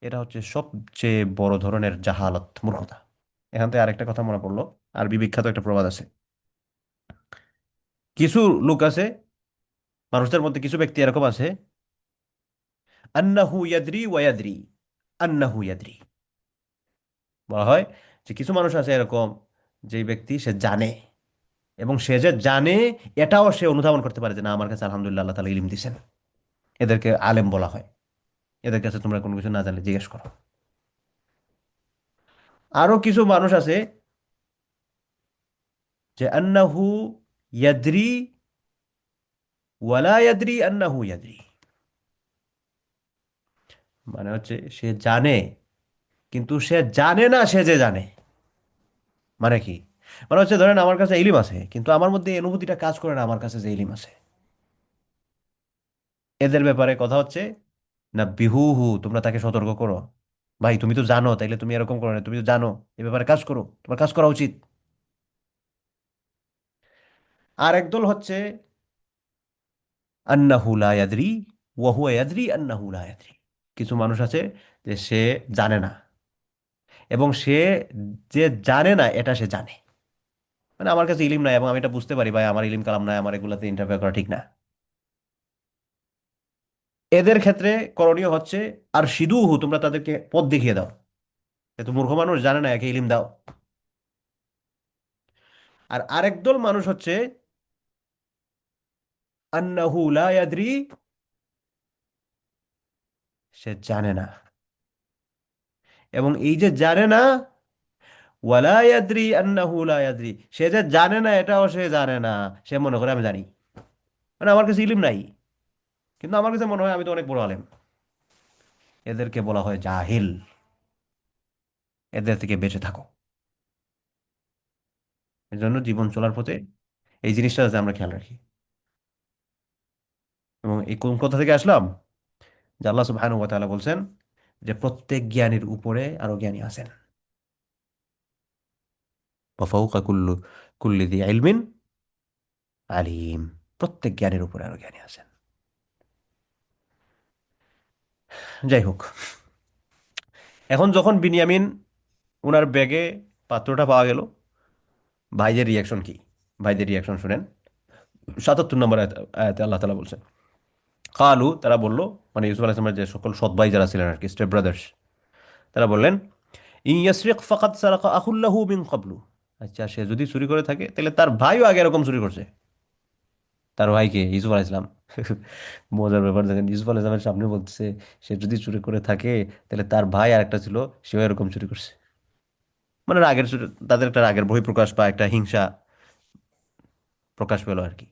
এটা হচ্ছে সবচেয়ে বড় ধরনের জাহালত, মূর্খতা। এখান থেকে আরেকটা কথা মনে পড়লো, আর বিখ্যাত একটা প্রবাদ আছে। কিছু লোক আছে, মানুষদের মধ্যে কিছু ব্যক্তি এরকম আছে, আন্নাহু ইয়াদরি ওয়া ইয়াদরি, আন্নাহু ইয়াদরি। বলা হয় যে কিছু মানুষ আছে এরকম, যে ব্যক্তি সে জানে, এবং সে যে জানে এটাও সে অনুধাবন করতে পারে যে না আমার কাছে আলহামদুলিল্লাহ আল্লাহ তাআলা ইলম দিছেন। এদেরকে আলেম বলা হয়। এদের কাছে তোমরা কোনো কিছু না জানলে জিজ্ঞেস করো। আরো কিছু মানুষ আছে যে আন্নাহু ইয়াদরি ওয়ালা ইয়াদরি আন্নাহু ইয়াদরি, মানে হচ্ছে সে জানে কিন্তু সে জানে না সে যে জানে। মানে কি? মানে হচ্ছে ধরেন আমার কাছে ইলিম আছে কিন্তু আমার মধ্যে এই অনুভূতিটা কাজ করে না আমার কাছে যে ইলিম আছে। এদের ব্যাপারে কথা হচ্ছে না বিহুহু, তোমরা তাকে সতর্ক করো, ভাই তুমি তো জানো তাইলে তুমি এরকম করো না, তুমি তো জানো এ ব্যাপারে কাজ করো, তোমার কাজ করা উচিত। আর একদল হচ্ছে আন্নাহু লা ইয়াদরি ওয়া হুয়া ইয়াদরি আন্নাহু লা ইয়াদরি। কিছু মানুষ আছে যে সে জানে না, এবং সে যে জানে না এটা সে জানে। মানে আমার কাছে ইলিম নাই এবং আমি এটা বুঝতে পারি ভাই আমার ইলিম কালাম নাই, আমার এগুলাতে ইন্টারফেয়ার করা ঠিক না। এদের ক্ষেত্রে করণীয় হচ্ছে আর সিদুহু, তোমরা তাদেরকে পথ দেখিয়ে দাও। এত মূর্খ মানুষ জানে না, একে ইলিম দাও। আর আরেক দল মানুষ হচ্ছে আন্নাহু লা ইয়াদরি, সে জানে না, এবং এই যে জানে না, ওয়ালা ইয়াদরি আন্নাহু লা ইয়াদরি, সে যে জানে না এটাও সে জানে না, সে মনে করে আমি জানি। মানে আমার কাছে ইলিম নাই কিন্তু আমার কাছে মনে হয় আমি তো অনেক বড় আলেম। এদেরকে বলা হয় জাহিল। এদের থেকে বেঁচে থাকো। এই জন্য জীবন চলার পথে এই জিনিসটা যাতে আমরা খেয়াল রাখি। এবং এই কোন কথা থেকে আসলাম, যে আল্লাহ সুবহানাহু ওয়া তাআলা বলছেন যে প্রত্যেক জ্ঞানীর উপরে আরো জ্ঞানী আছেন। ওয়া ফাওকা কুল্লি যি ইলমিন আলিম, প্রত্যেক জ্ঞানের উপরে আরো জ্ঞানী আছেন। যাই হোক, এখন যখন বিনিয়ামিন ওনার ব্যাগে পাত্রটা পাওয়া গেল, ভাইদের রিয়াকশন কি? ভাইদের রিয়াকশন শুনেন। ৭৭ নম্বর আয়াতে আল্লাহ তাআলা বলছেন, কালু, তারা বলল, মানে ইউসুফ আলাইহিস সালামের যে সকল সৎ ভাই যারা ছিলেন আর কি, স্টেপ ব্রাদার্স, তারা বললেন ইন ইয়াসরিক ফাকাদ সারাকা আখুল লাহু মিন ক্বাবলু। আচ্ছা, সে যদি চুরি করে থাকে তাহলে তার ভাইও আগে এরকম চুরি করছে। তার ভাইকে ইউসুফ আলাইহিস সালাম। মজার ব্যাপার দেখেন, ইউসুফ আলাইহিস সালামের সামনে বলতেছে সে যদি চুরি করে থাকে তাহলে তার ভাই আরেকটা ছিল, সেও এরকম চুরি করছে। মানে রাগের তাদের একটা রাগের বহিঃপ্রকাশ বা একটা হিংসা প্রকাশ পেল আর কি।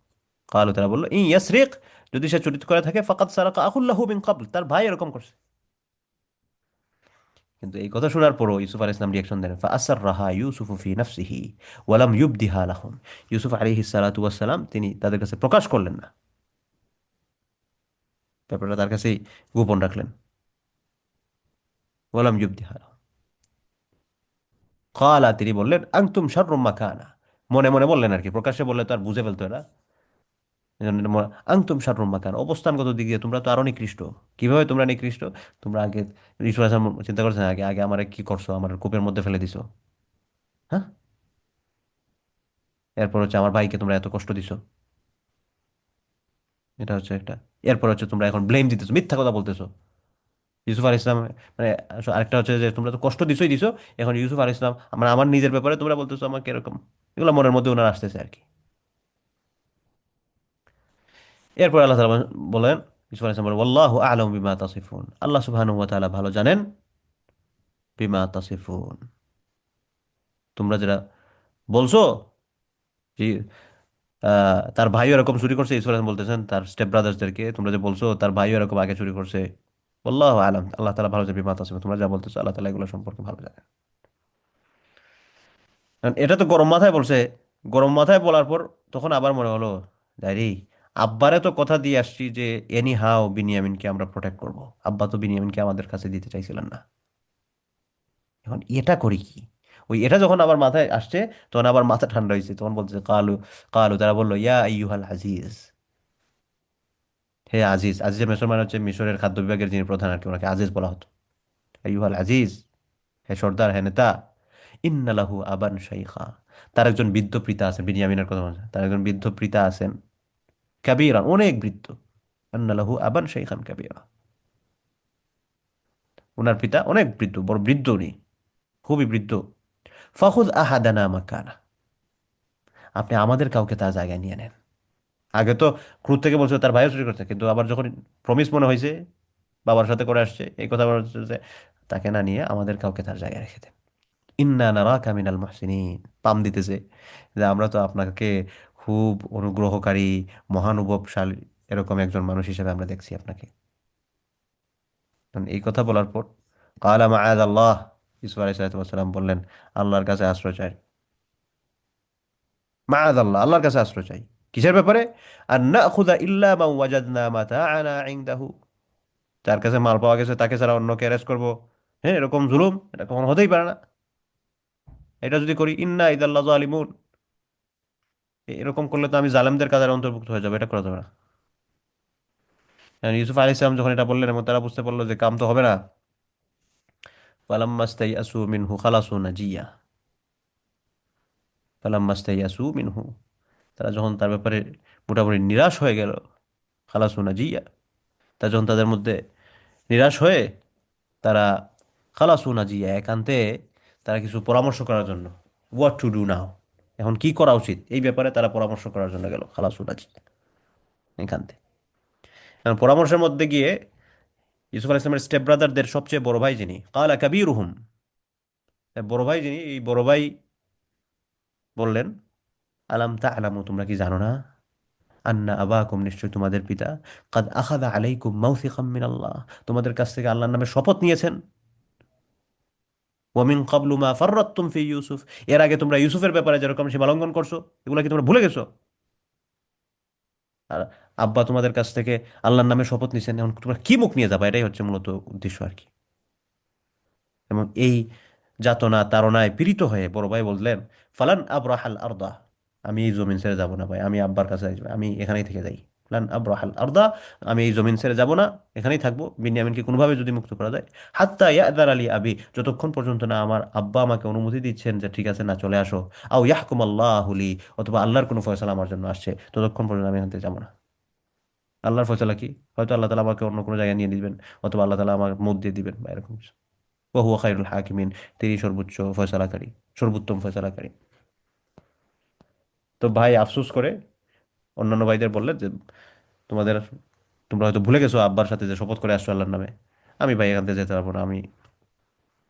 কালু, তারা বললো ইন ইয়াসরিক, যদি সে চুরি করে থাকে, ফাকাদ সারাকা আখুল লাহু মিন ক্বাবল, তার ভাই এরকম করছে। কিন্তু এই কথা শোনার পরও ইউসুফ আলাইহিস সালাম রিয়াকশন দেন, ফাআসাররাহা ইউসুফু ফি নাফসিহি ওয়া লাম ইউবদিহা লাহুম। ইউসুফ আলাইহিস সালাতু ওয়াস সালাম তিনি তাদের কাছে প্রকাশ করলেন না, ব্যাপারটা তার কাছেই গোপন রাখলেন। ওয়া লাম ইউবদিহা লাহুম, ক্বালা, তিনি বললেন আনতুম শাররুম মাকানা, মনে মনে বললেন আর কি, প্রকাশ্যে বললে তো আর বুঝে ফেলতো এরা। এজন্য আনতুম শাররুম মাকানা, অবস্থানগত দিক দিয়ে তোমরা তো আরো নিকৃষ্ট। কিভাবে তোমরা নিকৃষ্ট? তোমরা আগে, ইউসুফ আলাইহিস সালাম চিন্তা করছেন আগে আগে আমারে কি করছো, আমার কূপের মধ্যে ফেলে দিছো, হ্যাঁ, এরপর হচ্ছে আমার ভাইকে তোমরা এত কষ্ট দিছো, এটা হচ্ছে একটা। এরপর হচ্ছে তোমরা এখন ব্লেম দিতেছো, মিথ্যা কথা বলতেছো ইউসুফ আলাইহিস সালাম, মানে আরেকটা হচ্ছে যে তোমরা তো কষ্ট দিছোই দিছো, এখন ইউসুফ আলাইহিস সালাম আমার আমার নিজের ব্যাপারে তোমরা বলতেছো আমাকে এরকম। এগুলো মনের মধ্যে ওনার আসতেছে আর কি। এরপর আল্লাহ তাআলা বলেন, ইউসুফ আলাইহিস সালাম বলেন ওয়াল্লাহু আ'লামু বিমা তাসিফুন, আল্লাহ সুবহানাহু ওয়া তাআলা ভালো জানেন বিমা তাসিফুন, তোমরা যেটা বলছো জি। তার ভাইও এরকম চুরি করছে, ইসুফ আলাইহিস সালাম বলতেছেন তার স্টেপ ব্রাদার্সদেরকে, তোমরা যে বলছো তার ভাইও এরকম আগে চুরি করছে। আল্লাহ আলম, আল্লাহ তালা ভালো যাবে মাতা, তোমরা যা বলতেছো আল্লাহ তালা এগুলো সম্পর্কে ভালো জানে। কারণ এটা তো গরম মাথায় বলছে, গরম মাথায় বলার পর তখন আবার মনে হলো, ডাইরি, আব্বারে তো কথা দিয়ে আসছি যে এনি হাও বিনিয়ামিনকে আমরা প্রোটেক্ট করব। আব্বা তো বিনিয়ামিনকে আমাদের কাছে দিতে চাইছিলেন না, এখন এটা করি কি? ওই এটা যখন আবার মাথায় আসছে, তখন আবার মাথা ঠান্ডা হয়েছে, তখন বলতেছে কালু, কালু তারা বললো ইয়া আইয়ুহাল আজিজ, হে আজিজ। আজিজের মিশর মানে হচ্ছে মিশরের খাদ্য বিভাগের যিনি প্রধান আর কি, ওনাকে আজিজ বলা হতো। আইয়ুহাল আজিজ, হে সর্দার, হে নেতা। ইন্নালাহু আবান শাইখা, তার একজন বৃদ্ধ পিতা আছেন, বিনিয়ামিনের কথা বলছে, তার একজন বৃদ্ধ পিতা আছেন, কাবীরান, অনেক বৃদ্ধ। আন্নালাহু আবান শাইখান কাবীরা, ওনার পিতা অনেক বৃদ্ধ, বড় বৃদ্ধ উনি, খুবই বৃদ্ধ। ফাখুদ আহাদানা মাকানা, আপনি আমাদের কাউকে তার জায়গায় নিয়ে নেন। আগে তো ক্রুদ থেকে বলছিল তার ভাইও চুরি করছে, কিন্তু আবার যখন প্রমিস মনে হয়েছে, বাবার সাথে করে আসছে এই কথা বলা হচ্ছে যে তাকে না নিয়ে আমাদের কাউকে তার জায়গায় রেখে দেন। ইন্না নারাকা মিনাল মুহসিনিন, পাম দিতেছে যে আমরা তো আপনাকে খুব অনুগ্রহকারী, মহানুভবশালী এরকম একজন মানুষ হিসেবে আমরা দেখছি আপনাকে। কারণ এই কথা বলার পর কালা মাআদ আল্লাহ, ইসুফ আলাইহিস সালাম বললেন আল্লাহর কাছে আশ্রয় চাই। মাআদ আল্লাহ, আল্লাহর কাছে আশ্রয় চাই। কিসের ব্যাপারে? আর না খুদা ইল্লা মা ওয়াজাদনা মাতাআনা ইনদাহু, যার কাছে মাল পাওয়া গেছে তাকে ছাড়া অন্যকে অ্যারেস্ট করবো? হ্যাঁ, এরকম জুলুম এটা কখনো হতেই পারে না। এটা যদি করি ইন্না ইদাল্লাহ জালিমুন, এরকম করলে তো আমি জালেমদের কাতারে অন্তর্ভুক্ত হয়ে যাবো, এটা করা যাবে না। আর ইউসুফ আলাইহিস সালাম যখন এটা বললেন এবং তারা বুঝতে পারলো যে কাম তো হবে না, ফালাম্মাস্তাইয়াসু মিনহু খালাসু নাজিয়া, ফালাম্মাস্তাইয়াসু মিনহু, তারা যখন তার ব্যাপারে মোটামুটি নিরাশ হয়ে গেল, খালাসু নাজিয়া, তা যখন তাদের মধ্যে নিরাশ হয়ে তারা খালাসু নাজিয়া, একান্তে তারা কিছু পরামর্শ করার জন্য, হোয়াট টু ডু নাও, এখন কি করা উচিত এই ব্যাপারে তারা পরামর্শ করার জন্য গেল খালাসু নাজিয়া একান্তে। এখন পরামর্শের মধ্যে গিয়ে ইউসুফ আলাইহিস সালামের স্টেপ ব্রাদারদের সবচেয়ে বড় ভাই যিনি, কালা কাবীরুহুম, বড় ভাই যিনি, এই বড় ভাই বললেন আলাম তা'লামু, তোমরা কি জানো না, আন্না আবাকুম, নিশ্চয় তোমাদের পিতা, কাদ আখাযা আলাইকুম মাউসিকাম মিনাল্লাহ, তোমাদের কাছ থেকে আল্লাহর নামে শপথ নিয়েছেন। ওয়ামিন ক্বাবলু মা ফাররাততুম ফি ইউসুফ, এর আগে তোমরা ইউসুফের ব্যাপারে যেরকম সীমালঙ্ঘন করছো, এগুলো কি তোমরা ভুলে গেছো? আর আব্বা তোমাদের কাছ থেকে আল্লাহর নামে শপথ নিছেন, এখন তোমরা কি মুখ নিয়ে যাবা, এটাই হচ্ছে মূলত উদ্দেশ্য আর কি। এবং এই যাতনা তাড়নায় পীড়িত হয়ে বড় ভাই বললেন ফালান আবরাহাল আরদা, আমি এই জমিন ছেড়ে যাব না ভাই, আমি আব্বার কাছে যাই, আমি এখানেই থেকে যাই। ফালান আবরাহাল আরদা, আমি এই জমিন ছেড়ে যাব না, এখানেই থাকবো, বিনিয়ামিনকে কোনোভাবে যদি মুক্ত করা যায়। হাত্তা ইয়াদার আলী আবি, যতক্ষণ পর্যন্ত না আমার আব্বা আমাকে অনুমতি দিচ্ছেন যে ঠিক আছে না চলে আসো, আও ইয়াহকুম আল্লাহু লি, অথবা আল্লাহর কোনো ফয়সালা আমার জন্য আসছে, ততক্ষণ পর্যন্ত আমি এখান থেকে যাবো না। আল্লাহর ফয়সালা কি? হয়তো আল্লাহ তালা আমাকে অন্য কোনো জায়গায় নিয়ে দিবেন, অথবা আল্লাহ তালা আমার মত দিয়ে দিবেন বা এরকম কিছু। ওহুয়া খায়রুল হাকিমিন, তিনি সর্বোচ্চ ফয়সালাকারী, সর্বোত্তম ফয়সালাকারী। তো ভাই আফসোস করে অন্যান্য ভাইদের বললেন যে তোমাদের, তোমরা হয়তো ভুলে গেছো আব্বার সাথে যে শপথ করে আসছো আল্লাহর নামে, আমি ভাই এখান থেকে যেতে পারবো না। আমি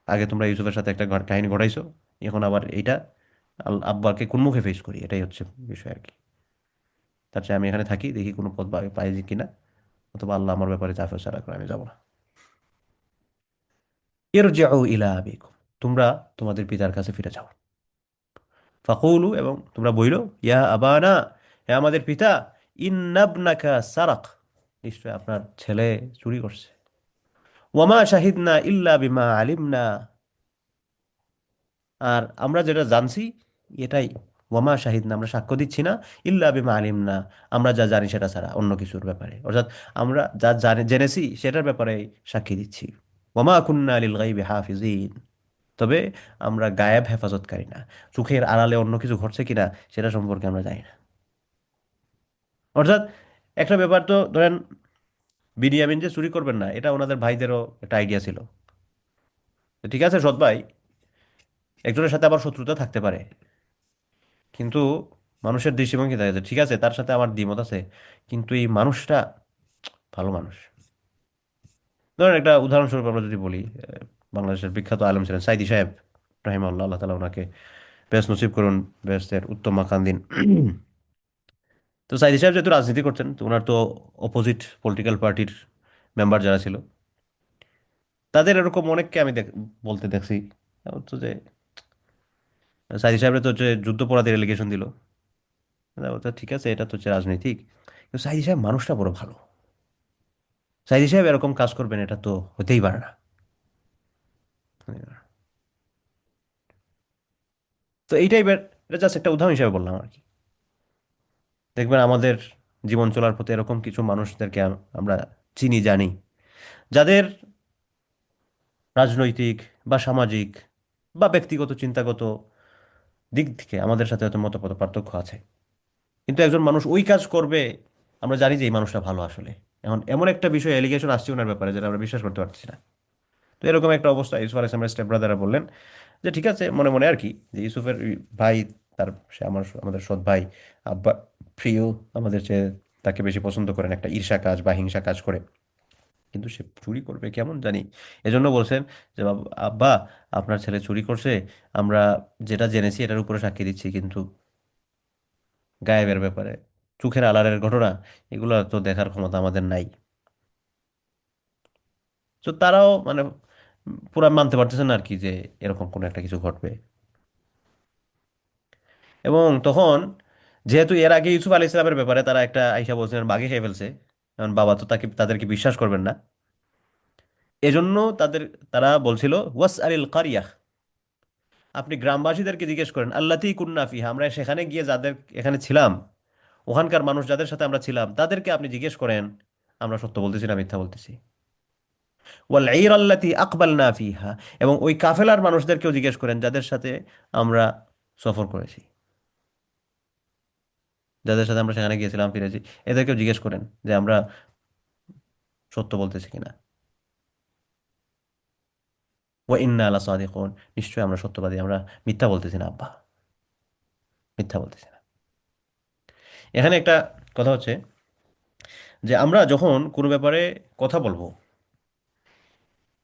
আগে তোমরা ইউসুফের সাথে একটা কাহিনী ঘটাইছো, এখন আবার এইটা আব্বাকে কোন মুখে ফেস করি, এটাই হচ্ছে বিষয় আর কি। তার চেয়ে আমি এখানে থাকি, দেখি কোনো পথ পাই কিনা, অথবা আল্লাহ আমার ব্যাপারে যা ফয়সালা করে আমি যাবো না। ইরজিউ ইলা আবিকুম, তোমরা তোমাদের পিতার কাছে ফিরে যাও। ফাকুলু, এবং তোমরা বইল, ইয়া আবানা, হে আমাদের পিতা, ইন্নাবনাকা সারাক, নিশ্চয় আপনার ছেলে চুরি করছে। ওয়ামা শাহিদনা ইল্লা বিমা আলিমনা, আর আমরা যেটা জানছি এটাই, ওয়ামা শাহিদনা, আমরা সাক্ষ্য দিচ্ছি না, ইল্লা বিমা আলিমনা, আমরা যা জানি সেটা ছাড়া অন্য কিছুর ব্যাপারে, অর্থাৎ আমরা যা জেনেছি সেটার ব্যাপারে সাক্ষী দিচ্ছি। ওয়ামা কুন্না লিল গাইবি হাফিজিন, তবে আমরা গায়েব হেফাজতকারী না, চোখের আড়ালে অন্য কিছু ঘটছে কিনা সেটা সম্পর্কে আমরা জানি না। অর্থাৎ একটা ব্যাপার তো ধরেন, বিনিয়ামিন যে চুরি করবেন না এটা ওনাদের ভাইদেরও একটা আইডিয়া ছিল। তো ঠিক আছে, সৎ ভাই, একজনের সাথে আবার শত্রুতা থাকতে পারে, কিন্তু মানুষের দৃষ্টিভঙ্গি দেখা যায় ঠিক আছে তার সাথে আমার দ্বিমত আছে, কিন্তু এই মানুষটা ভালো মানুষ। ধরেন একটা উদাহরণস্বরূপ আমরা যদি বলি, বাংলাদেশের বিখ্যাত আলেম ছিলেন সাইদি সাহেব রাহিমাহুল্লাহ, আল্লাহ তালা ওনাকে বেশ নসিব করুন, বেহেশতের উত্তম মাকান দিন। তো সাইদি সাহেব যেহেতু রাজনীতি করতেন, তো ওনার তো অপোজিট পলিটিক্যাল পার্টির মেম্বার যারা ছিল, তাদের এরকম অনেককে আমি বলতে দেখছি তো যে সাইদি সাহেবের তো হচ্ছে যুদ্ধাপরাধের এলিগেশন দিল। বলতে ঠিক আছে, এটা তো হচ্ছে রাজনৈতিক, কিন্তু সাইদি সাহেব মানুষটা বড় ভালো। সাইদি সাহেব এরকম কাজ করবেন এটা তো হতেই পারে না। তো এই টাইপের, এটা জাস্ট একটা উদাহরণ হিসেবে বললাম আর কি। দেখবেন আমাদের জীবন চলার পথে এরকম কিছু মানুষদেরকে আমরা চিনি, জানি, যাদের রাজনৈতিক বা সামাজিক বা ব্যক্তিগত চিন্তাগত দিক থেকে আমাদের সাথে হয়তো মত পার্থক্য আছে, কিন্তু একজন মানুষ ওই কাজ করবে, আমরা জানি যে এই মানুষটা ভালো আসলে। এখন এমন একটা বিষয় এলিগেশন আসছে ওনার ব্যাপারে যেটা আমরা বিশ্বাস করতে পারছি না। তো এরকম একটা অবস্থা ইউসুফ আলাইহিস সালামের স্টেপ ব্রাদাররা বললেন যে ঠিক আছে, মনে মনে আর কি, যে ইউসুফের ওই ভাই, তার সে আমাদের সৎ ভাই, আব্বা প্রিয়, আমাদের চেয়ে তাকে বেশি পছন্দ করেন, একটা ঈর্ষা কাজ বা হিংসা কাজ করে, কিন্তু সে চুরি করবে কেমন জানি। এজন্য বলছেন যে আব্বা, আপনার ছেলে চুরি করছে, আমরা যেটা জেনেছি এটার উপরে সাক্ষী দিচ্ছি, কিন্তু গায়েবের ব্যাপারে, চোখের আড়ালের ঘটনা, এগুলো তো দেখার ক্ষমতা আমাদের নাই। তো তারাও মানে পুরা মানতে পারতেছেন না আর কি, যে এরকম কোনো একটা কিছু ঘটবে। এবং তখন যেহেতু এর আগে ইউসুফ আলী ইসলামের ব্যাপারে তারা একটা আইসা বলছিলেন বাঘে খেয়ে ফেলছে, কারণ বাবা তো তাদেরকে বিশ্বাস করবেন না, এজন্য তারা বলছিল ওয়াস আলিল কারিয়া, আপনি গ্রামবাসীদেরকে জিজ্ঞেস করেন আল্লাতি কুন্না ফিহা, আমরা সেখানে গিয়ে যাদের এখানে ছিলাম, ওখানকার মানুষ যাদের সাথে আমরা ছিলাম তাদেরকে আপনি জিজ্ঞেস করেন আমরা সত্য বলতেছি না মিথ্যা বলতেছি। ওয়াল ঈর আল্লাতি আকবালনা ফিহা, এবং ওই কাফেলার মানুষদেরকেও জিজ্ঞেস করেন যাদের সাথে আমরা সফর করেছি, যাদের সাথে আমরা সেখানে গিয়েছিলাম ফিরেছি, এদেরকেও জিজ্ঞেস করেন যে আমরা সত্য বলতেছি কিনা। ওয়া ইন্না আলা সাদিকুন, নিশ্চয়ই আমরা সত্যবাদী, আমরা মিথ্যা বলতেছি না আব্বা, মিথ্যা বলতেছি না। এখানে একটা কথা হচ্ছে যে আমরা যখন কোনো ব্যাপারে কথা বলবো,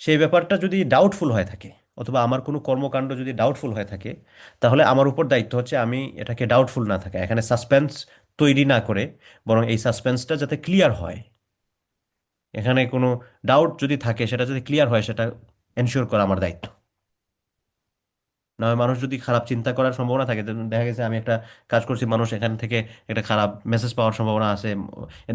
সেই ব্যাপারটা যদি ডাউটফুল হয়ে থাকে, অথবা আমার কোনো কর্মকাণ্ড যদি ডাউটফুল হয়ে থাকে, তাহলে আমার উপর দায়িত্ব হচ্ছে আমি এটাকে ডাউটফুল না থাকে, এখানে সাসপেন্স তৈরি না করে, বরং এই সাসপেন্সটা যাতে ক্লিয়ার হয়, এখানে কোনো ডাউট যদি থাকে সেটা যদি ক্লিয়ার হয়, সেটা এনশিওর করা আমার দায়িত্ব। না হয় মানুষ যদি খারাপ চিন্তা করার সম্ভাবনা থাকে, দেখা গেছে আমি একটা কাজ করছি, মানুষ এখান থেকে একটা খারাপ মেসেজ পাওয়ার সম্ভাবনা আছে,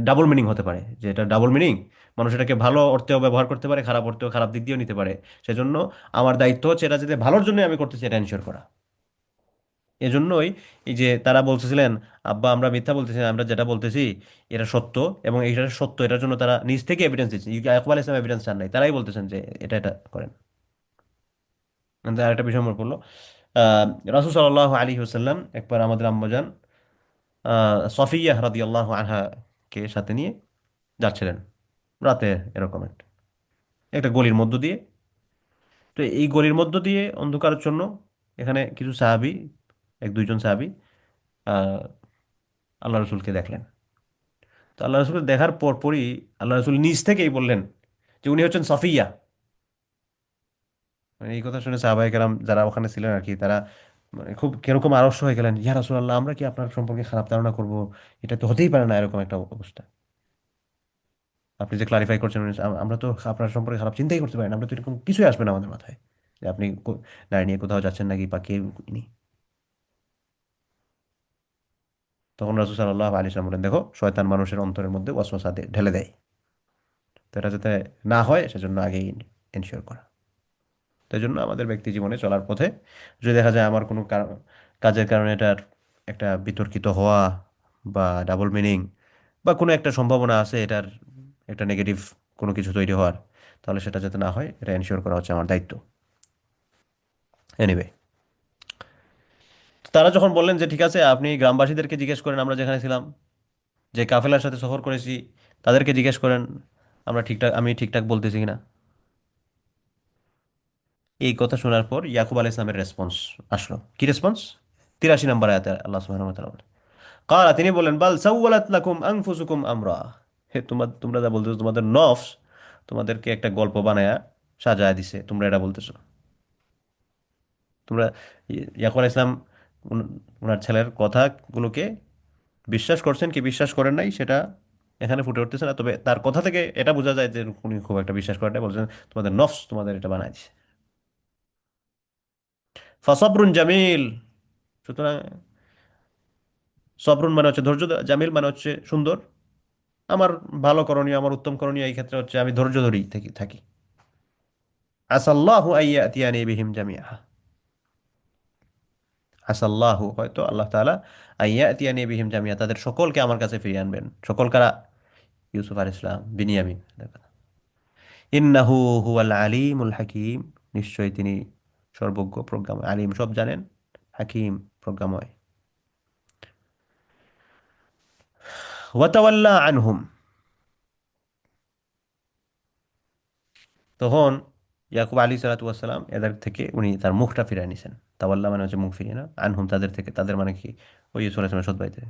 ডাবল মিনিং হতে পারে, যে এটা ডাবল মিনিং, মানুষ এটাকে ভালো অর্থেও ব্যবহার করতে পারে, খারাপ অর্থেও, খারাপ দিক দিয়েও নিতে পারে। সেজন্য আমার দায়িত্ব হচ্ছে এটা যাতে ভালোর জন্য আমি করতেছি এটা এনশিওর করা। এজন্যই এই যে তারা বলতেছিলেন আব্বা আমরা মিথ্যা বলতেছি না, আমরা যেটা বলতেছি এটা সত্য, এবং এটা সত্য, এটার জন্য তারা নিজ থেকে এভিডেন্স দিচ্ছে, ইয়াকুব আলাইহিস সালাম এভিডেন্স চান নাই, তারাই বলতেছেন যে এটা এটা করেন। আরেকটা বিষয় মনে পড়লো, আহ রাসূল সাল্লাল্লাহু আলাইহি ওয়াসাল্লাম একবার আমাদের আম্মাজান সফিয়া রাদিয়াল্লাহু আনহা কে সাথে নিয়ে যাচ্ছিলেন রাতে, এরকম একটা একটা গলির মধ্য দিয়ে। তো এই গলির মধ্য দিয়ে অন্ধকারের জন্য এখানে কিছু সাহাবী, এক দুইজন সাহাবী আহ আল্লাহ রসুলকে দেখলেন। তো আল্লাহ রসুলকে দেখার পরই আল্লাহ রসুল নিজ থেকেই বললেন যে উনি হচ্ছেন সফিয়া। মানে এই কথা শুনে সাহাবায়ে কেরাম যারা ওখানে ছিলেন আর কি, তারা মানে খুব কিরকম আড়ষ্ট হয়ে গেলেন, ইয়া রাসূলুল্লাহ আমরা কি আপনার সম্পর্কে খারাপ ধারণা করব, এটা তো হতেই পারে না, এরকম একটা অবস্থা আপনি যে ক্লারিফাই করছেন, আমরা তো আপনার সম্পর্কে খারাপ চিন্তাই করতে পারি না, আমরা তো এরকম কিছুই আসবে না আমাদের মাথায় যে আপনি নারী নিয়ে কোথাও যাচ্ছেন নাকি বা কে ইনি। তখন রাসূল সাল্লাল্লাহু আলাইহি ওয়াসাল্লাম বলেন, দেখো শয়তান মানুষের অন্তরের মধ্যে ওয়াসওয়াসা ঢেলে দেয়, তো এটা যাতে না হয় সেজন্য আগেই এনশিওর করা। তাই জন্য আমাদের ব্যক্তি জীবনে চলার পথে যদি দেখা যায় আমার কোনো কাজের কারণে এটার একটা বিতর্কিত হওয়া বা ডাবল মিনিং বা কোনো একটা সম্ভাবনা আছে এটার একটা নেগেটিভ কোনো কিছু তৈরি হওয়ার, তাহলে সেটা যাতে না হয় এটা এনশিওর করা হচ্ছে আমার দায়িত্ব। এনিওয়ে, তারা যখন বললেন যে ঠিক আছে আপনি গ্রামবাসীদেরকে জিজ্ঞেস করেন আমরা যেখানে ছিলাম, যে কাফেলার সাথে সফর করেছি, তাদেরকে জিজ্ঞেস করেন আমি ঠিকঠাক বলতেছি কিনা। এই কথা শোনার পর ইয়াকুব আলাইহিস সালামের রেসপন্স আসলো, কি রেসপন্স? 83 নম্বর আয়াতে আল্লাহ সুবহানাহু ওয়া তাআলা বলেন, কালা, তিনি বললেন, বাল সাওয়ালাত লাকুম আনফুসুকুম আমরা, হে তোমরা যা বলতেছো, তোমাদের নফস তোমাদেরকে একটা গল্প বানায়া সাজায় দিছে, তোমরা এটা বলতেছো। তোমরা ইয়াকুব আলাইহিস সালাম ওনার ছেলের কথাগুলোকে বিশ্বাস করছেন কি বিশ্বাস করেন নাই সেটা এখানে ফুটে উঠতেছে না, তবে তার কথা থেকে এটা বোঝা যায় যে উনি খুব একটা বিশ্বাস করেন না, বলছেন তোমাদের নফস তোমাদের এটা বানায় দিছে। ফাসবরুন জামিল, সুতরাং সবরুন মানে হচ্ছে ধৈর্য জামিল মানে হচ্ছে সুন্দর। আমার ভালো করণীয়, আমার উত্তম করণীয় এই ক্ষেত্রে হচ্ছে আমি ধৈর্য ধরেই থাকি। আসাল্লাহু আইয়াতিয়ানি বিহিম জামিআ, আসাল্লাহু হয়তো আল্লাহ তাআলা আইয়াতিয়ানি বিহিম জামিআ তাদের সকলকে আমার কাছে ফিরিয়ে আনবেন। সকল কারা? ইউসুফ আলাইহিস সালাম, বিনিয়ামিন। ইন্নাহু হুয়াল আলিমুল হাকিম, নিশ্চয়ই তিনি সর্বজ্ঞ প্রজ্ঞাময়, আলিম সব জানেন, হাকিম প্রজ্ঞাময়। ওয়াতাওয়াল্লা আনহুম, তখন ইয়াকুব আলী সালাতাম এদের থেকে উনি তার মুখটা ফিরিয়ে নিছেন। তাওয়াল্লা মানে হচ্ছে মুখ ফিরিয়ে না, আনহুম তাদের থেকে, তাদের মানে কি ওই ইউসুফ আলাইহিস সালামের সৎ ভাইদের।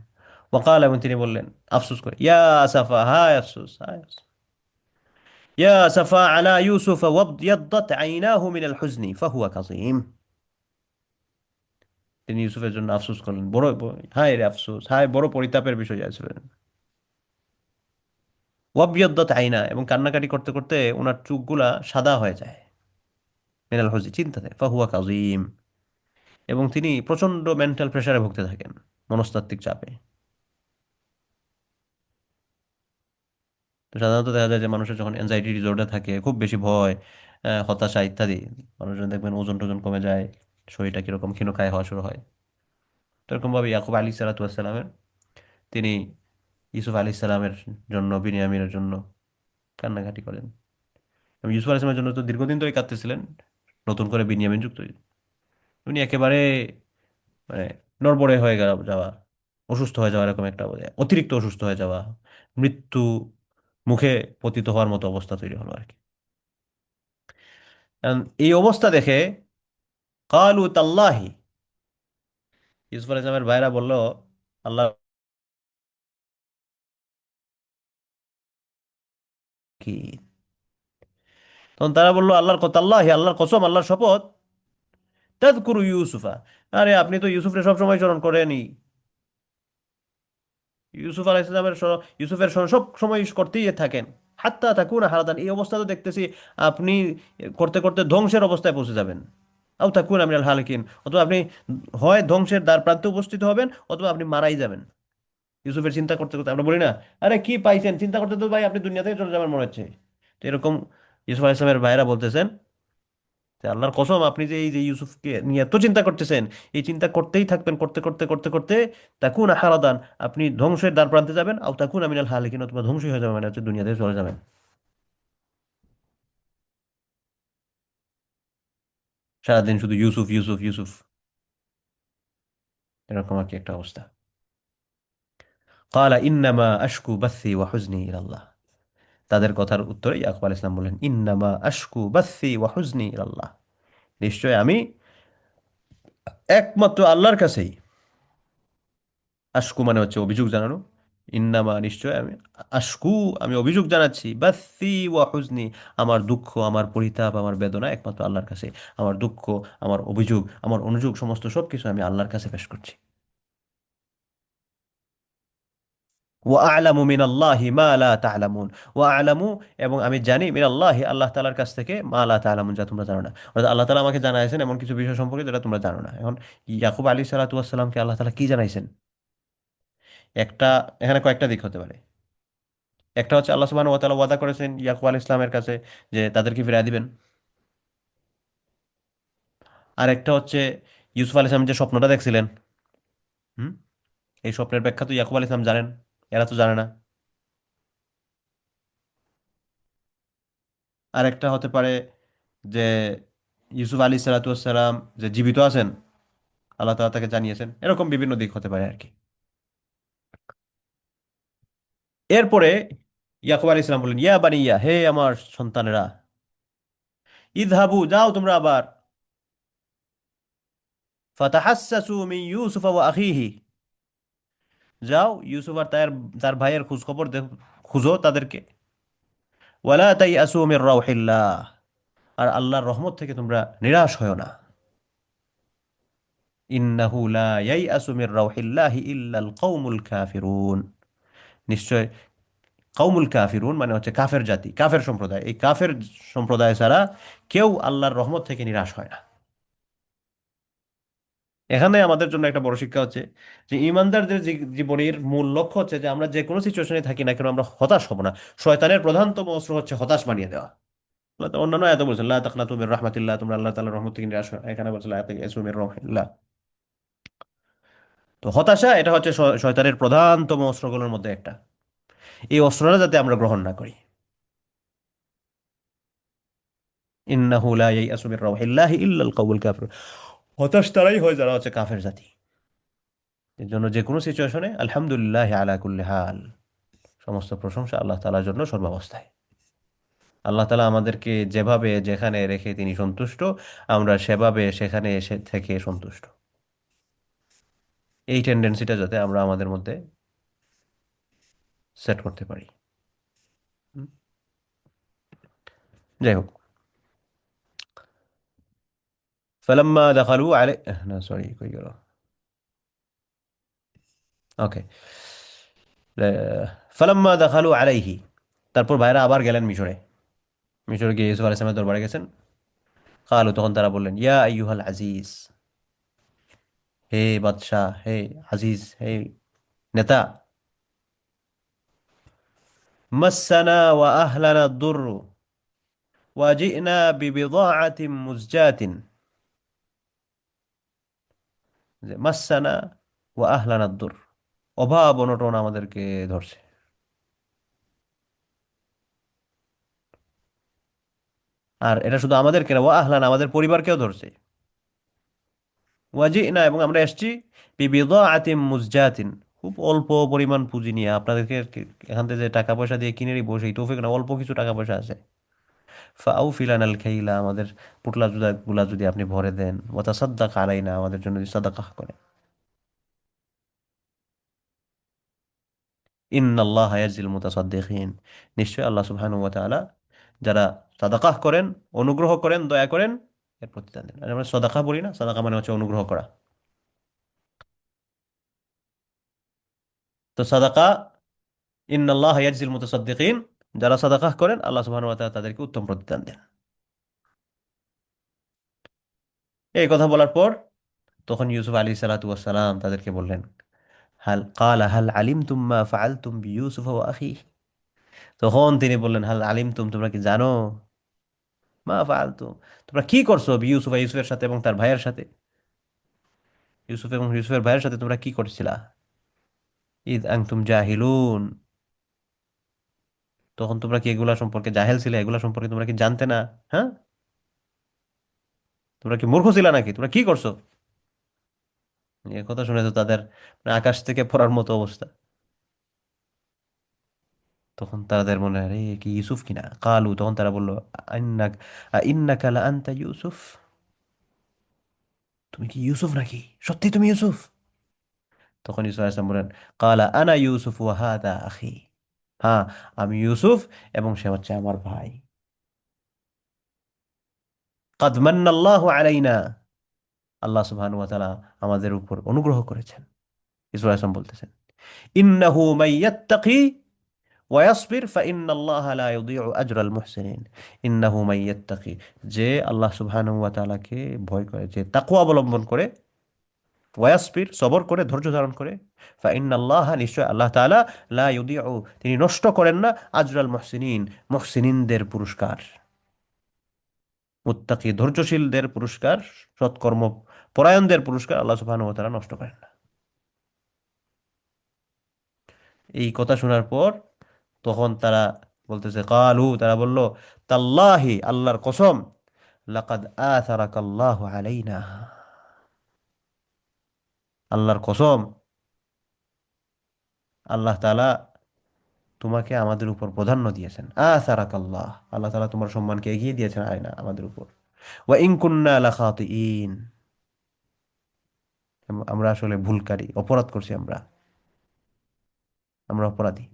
ওয়াকাল, এবং তিনি বললেন আফসোস করে, ইয়া আসাফা, হায় আফসোস, হায় আফসোস, ইয়া আসাফা আলা ইউসুফ ওয়াবয়াদ্দাত আইনাহু মিনাল হুজনি ফাহুয়া কাযীম। তিনি ইউসুফের জন্য আফসোস করলেন, হায় রে আফসোস, হায় বড় পরিতাপের বিষয় যাচ্ছিলেন। ওয়াবিয়দ্দত আইনা, এবং কান্নাকাটি করতে করতে ওনার চোখগুলা সাদা হয়ে যায়, মিনাল হুজনি চিন্তাতে, ফাহুয়া কাযীম, এবং তিনি প্রচন্ড মেন্টাল প্রেসারে ভুগতে থাকেন, মনস্তাত্ত্বিক চাপে। তো সাধারণত দেখা যায় যে মানুষের যখন অ্যাংজাইটি ডিসঅর্ডার থাকে, খুব বেশি ভয়, হতাশা ইত্যাদি, মানুষজন দেখবেন ওজন টোজন কমে যায়, শরীরটা কিরকম ক্ষীণকায় হওয়া শুরু হয়। তো এরকমভাবে ইয়াকুব আলী সালাতামের, তিনি ইউসুফ আলী সালামের জন্য, বিনিয়ামিনের জন্য কান্নাকাটি করেন। এবং ইউসুফ আলী সালামের জন্য তো দীর্ঘদিন ধরে কাঁদতেছিলেন, নতুন করে বিনিয়ামিন যুক্ত, উনি একেবারে মানে নড়বড়ে হয়ে যাওয়া, অসুস্থ হয়ে যাওয়া, এরকম একটা অতিরিক্ত অসুস্থ হয়ে যাওয়া, মৃত্যু মুখে পতিত হওয়ার মতো অবস্থা তৈরি হলো আর কি। এই অবস্থা দেখে কালু তাল্লাহি, ইউসুফ আলাইহিস সালামের ভাইরা বলল, আল্লাহ কি? তখন তারা বলল আল্লাহর কথা, আল্লাহি আল্লাহর কসম, আল্লাহর শপথ, তাযকুরু ইউসুফা, আরে আপনি তো ইউসুফকে সবসময় স্মরণ করেনই। ইউসুফ আলাইহিসসালামের ইউসুফের স্মরণ সব সময় করতেই থাকেন। হাত্তা তাকুনা হারাদান, এই অবস্থা তো দেখতেছি আপনি করতে করতে ধ্বংসের অবস্থায় পৌঁছে যাবেন। আও তাকুনা মিনাল হালিকিন, অথবা আপনি হয় ধ্বংসের দ্বার প্রান্তে উপস্থিত হবেন, অথবা আপনি মারাই যাবেন। ইউসুফের চিন্তা করতে করতে আমরা বলি না, আরে কি পাইছেন, চিন্তা করতে তো ভাই আপনি দুনিয়া থেকে চলে যাবেন মনে হচ্ছে। তো এরকম ইউসুফ আলাইহিসসালামের ভাইরা বলতেছেন যে আল্লাহর কসম, আপনি যে এই যে ইউসুফকে নিয়ে এত চিন্তা করতেছেন, এই চিন্তা করতেই থাকবেন, করতে করতে করতে করতে তাকুন হারাদান, আপনি ধ্বংসের দ্বার প্রান্তে যাবেন, আও তাকুন আমিনাল হালিকিন, অথবা ধ্বংসই হয়ে যাবে, মানে হচ্ছে দুনিয়া থেকে চলে যাবেন। সারাদিন শুধু ইউসুফ ইউসুফ ইউসুফ, এরকম আর কি একটা অবস্থা। ক্বালা ইন্নামা আশকু বাসসি ওয়া হুজনি ইলাল্লাহ, তাদের কথার উত্তরে ইয়াকুব আলাইহিস সালাম বললেন, ইন্নামা আশকু বাসসি ওয়া হুজনি ইলাল্লাহ, নিশ্চয় আমি একমাত্র আল্লাহর কাছেই, আশকু মানে হচ্ছে অভিযোগ জানানো, ইন্নামা নিশ্চয় আমি, আশকু আমি অভিযোগ জানাচ্ছি, বাসি ওয়া হুজনি, আমার দুঃখ, আমার পরিতাপ, আমার বেদনা একমাত্র আল্লাহর কাছে। আমার দুঃখ, আমার অভিযোগ, আমার অনুযোগ, সমস্ত সবকিছু আমি আল্লাহর কাছে পেশ করছি। ওয়া আ'লামু মিনাল্লাহি মা লা তা'লামুন, ওয়া আ'লামু, এবং আমি জানি, মিনাল্লাহি আল্লাহ তাআলার কাছ থেকে, মা লা তা'লামুন, যা তোমরা জানো না। অর্থাৎ আল্লাহ তাআলা আমাকে জানাইছেন এমন কিছু বিষয় সম্পর্কে যেটা তোমরা জানো না। এখন ইয়াকুব আলী সালাতু ওয়াস সালামকে আল্লাহ তাআলা কি জানাইছেন? একটা, এখানে কয়েকটা দিক হতে পারে। একটা হচ্ছে আল্লাহ সুবহানাহু ওয়া তাআলা ওয়াদা করেছেন ইয়াকুব আলাইহিস সালামের কাছে যে তাদেরকে ফিরিয়ে দিবেন। আর একটা হচ্ছে ইউসুফ আলাইহিস সালাম যে স্বপ্নটা দেখছিলেন, হুম, এই স্বপ্নের ব্যাখ্যা তো ইয়াকুব আলাইহিস সালাম জানেন, এরা তো জানে না। আর একটা হতে পারে যে ইউসুফ আলাইহিস সালাতু ওয়াস সালাম যে জীবিত আছেন, আল্লাহ তাআলা তাকে জানিয়েছেন, এরকম বিভিন্ন দিক হতে পারে আর কি। এরপরে ইয়াকুব আলাইহিস সালাম বললেন, ইয়া বানিয়া, হে আমার সন্তানেরা, ইযহাবু, যাও তোমরা আবার, ফাতাহাসসাসু মিন ইউসুফ ওয়া আখিহি, যাও ইউসুফ আর তার তার ভাইয়ের খোঁজ খবর খুঁজো তাদেরকে। ওয়ালা তাইয়াসু মির রাউহিল্লাহ, আর আল্লাহর রহমত থেকে তোমরা নিরাশ হয় না। ইন্নাহু লা ইয়াইআসু মির রাউহিল্লাহি ইল্লাল কওমুল কাফিরুন। নিশ্চয় কওমুল কাফিরুন মানে হচ্ছে কাফের জাতি, কাফের সম্প্রদায়। এই কাফের সম্প্রদায় ছাড়া কেউ আল্লাহর রহমত থেকে নিরাশ হয় না। এখানে আমাদের জন্য একটা বড় শিক্ষা হচ্ছে যে ইমানদারদের জীবনের মূল লক্ষ্য হচ্ছে যে আমরা যে কোনো সিচুয়েশনে থাকি না কেন আমরা হতাশ হব না। শয়তানের প্রধানতম অস্ত্র হচ্ছে হতাশ বানিয়ে দেওয়া। আল্লাহ তাআলা অন্যান্য আয়াতে বলছেন লা তাকনাতু মির রাহমাতিল্লাহ, তোমরা আল্লাহ তাআলার রহমত থেকে নিরাশ হয় না। এখানে বলছেন লা তাকনাতু মির রাহমাতিল্লাহ। তো হতাশা এটা হচ্ছে শয়তানের প্রধানতম অস্ত্রগুলোর মধ্যে একটা। এই অস্ত্রটা যাতে আমরা গ্রহণ না করি। ইন্নাহু লা ইয়াইআসু মির রাউহিল্লাহি ইল্লাল কওমুল কাফিরুন। হতাশ তারাই হয় যারা হচ্ছে কাফের জাতি। এর জন্য যে কোনো সিচুয়েশনে আলহামদুলিল্লাহ আলা কুল্লি হাল, সমস্ত প্রশংসা আল্লাহ তাআলার জন্য সর্বাবস্থায়। আল্লাহ তাআলা আমাদেরকে যেভাবে যেখানে রেখে তিনি সন্তুষ্ট, আমরা সেভাবে সেখানে এসে থেকে সন্তুষ্ট। এই টেন্ডেন্সিটা যাতে আমরা আমাদের মধ্যে সেট করতে পারি। হুম? যাই হোক, ফালাম্মা দাখালু আলাই, না সরি কই গেল, ওকে। ফালাম্মা দাখালু আলাইহি, তারপর ভাইরা আবার গেলেন মিশরে। মিশরে গিয়ে ইউসুফ আলাইহিস সালামের দরবারে গেছেন। কালু, তখন তারা বললেন, ইয়া আইয়ুহাল আজিজ, হে বাদশাহ, হে আজিজ, হে নেতা। মাসানা ওয়া আহলানা দুররু ওয়া জিনা বিবিদাআতিন মুজজাতিন। যে মাসানা ওয়া আহলানা দুর, অভাব অনটন আমাদেরকে ধরছে। আর এটা শুধু আমাদের কেন, ওয়া আহলানা আমাদের পরিবারকেও ধরছে। ওয়া জিনা এবং আমরা এসেছি বিবিদাআতিন মুজজাতিন, খুব অল্প পরিমাণ পুঁজি নিয়ে আপনাদেরকে এখান থেকে যে টাকা পয়সা দিয়ে কিনে নিবো সেই তৌফিক না, অল্প কিছু টাকা পয়সা আছে। ফাউ ফিলানাল খাইলা, আমাদের পুটলা জুদা গুলা যদি আপনি ভরে দেন, ওয়া সাদ্দাক আলাইনা, আমাদের জন্য যদি সাদাকাহ করেন। ইন্নাল্লাহ ইয়াজিল মুতাসাদ্দিকিন, নিশ্চয় আল্লাহ সুবহানাহু ওয়া তাআলা যারা সাদাকাহ করেন, অনুগ্রহ করেন, দয়া করেন, এর প্রতিদান দেন। আর আমরা সাদাকা বলি না, সাদাকা মানে হচ্ছে অনুগ্রহ করা। তো সাদাকা, ইন্নাল্লাহ ইয়াজিল মুতাসাদ্দিকিন, যারা সাদাকাহ করেন আল্লাহ সুবহানাহু ওয়া তাআলা তাদেরকে উত্তম প্রতিদান দেন। এই কথা বলার পর তখন ইউসুফ আলী সালাতু ওয়াস সালাম তাদেরকে বললেন, হাল আলিমতুম মা ফাআলতুম বিইউসুফ ওয়া আখিহি। তখন তিনি বললেন, হাল আলিমতুম, তোমরা কি জানো, মা ফাআলতুম, তোমরা কি করছো বিইউসুফ, ইউসুফের সাথে এবং তার ভাইয়ের সাথে। ইউসুফ এবং ইউসুফের ভাইয়ের সাথে তোমরা কি করছিলা। ইদ আনতুম জাহিলুন, তখন তোমরা কি এগুলা সম্পর্কে জাহেল ছিলে, এগুলা সম্পর্কে তোমরা কি জানতে না। হ্যাঁ, তোমরা কি মূর্খ ছিলা নাকি, তোমরা কি করছো। এ কথা শুনে তো তাদের মানে আকাশ থেকে পড়ার মতো অবস্থা। তখন তাদের মনে হয়, আরে এ কি ইউসুফ কিনা। কালু, তখন তারা বললো, আইন্নাক ইন্নাকা লা আনতা ইউসুফ, তুমি কি ইউসুফ নাকি, সত্যি তুমি ইউসুফ। তখন ইউসুফ আলাইহিস সালাম বলেন, কালা আনা ইউসুফ ওয়া হাদা আখি, হ্যাঁ আমি ইউসুফ এবং সে হচ্ছে আমার ভাই। কাদ মান্নাল্লাহু আলাইনা, আল্লাহ সুবহানাহু ওয়া তাআলা আমাদের উপর অনুগ্রহ করেছেন। ইসুফ আলাইহিস সালাম বলতেছেন, ইন্নাহু মাইয়াত্তাকি ওয়া ইয়াসবির ফাইন্নাল্লাহা লা ইউযীউ আজরাল মুহসিনিন। ইন্নাহু মাইয়াত্তাকি, যে আল্লাহ সুবহানাহু ওয়া তাআলাকে ভয় করে, যে তাকওয়া অবলম্বন করে, ওয়াসবির সবর করে, ধৈর্য ধারণ করে, ফাইন্নাল্লাহা নিশ্চয় আল্লাহ তাআলা, লা ইউযীউ তিনি নষ্ট করেন না, আজরাল মুহসিনিন মুহসিনিনদের পুরস্কার, মুত্তাকি ধৈর্যশীলদের পুরস্কার, সৎকর্ম পরায়ণদের পুরস্কার আল্লাহ সুবহানাহু ওয়া তাআলা নষ্ট করেন না। এই কথা শোনার পর তখন তারা বলতেছে, কালু, তারা বলল, তাল্লাহি, আল্লাহর কসম, লাকাদ আথারাকাল্লাহু আলাইনা, আল্লাহর কসম, আল্লাহ তাআলা তোমাকে আমাদের উপর প্রাধান্য দিয়েছেন। আথারাকাল্লাহ, আল্লাহ তাআলা তোমার সম্মানকে এগিয়ে দিয়েছেন আলাইনা, আমাদের উপর। ওয়া ইন কুন্না লাখাতিইন, আমরা আসলে ভুলকারী, অপরাধ করছি আমরা, আমরা অপরাধী।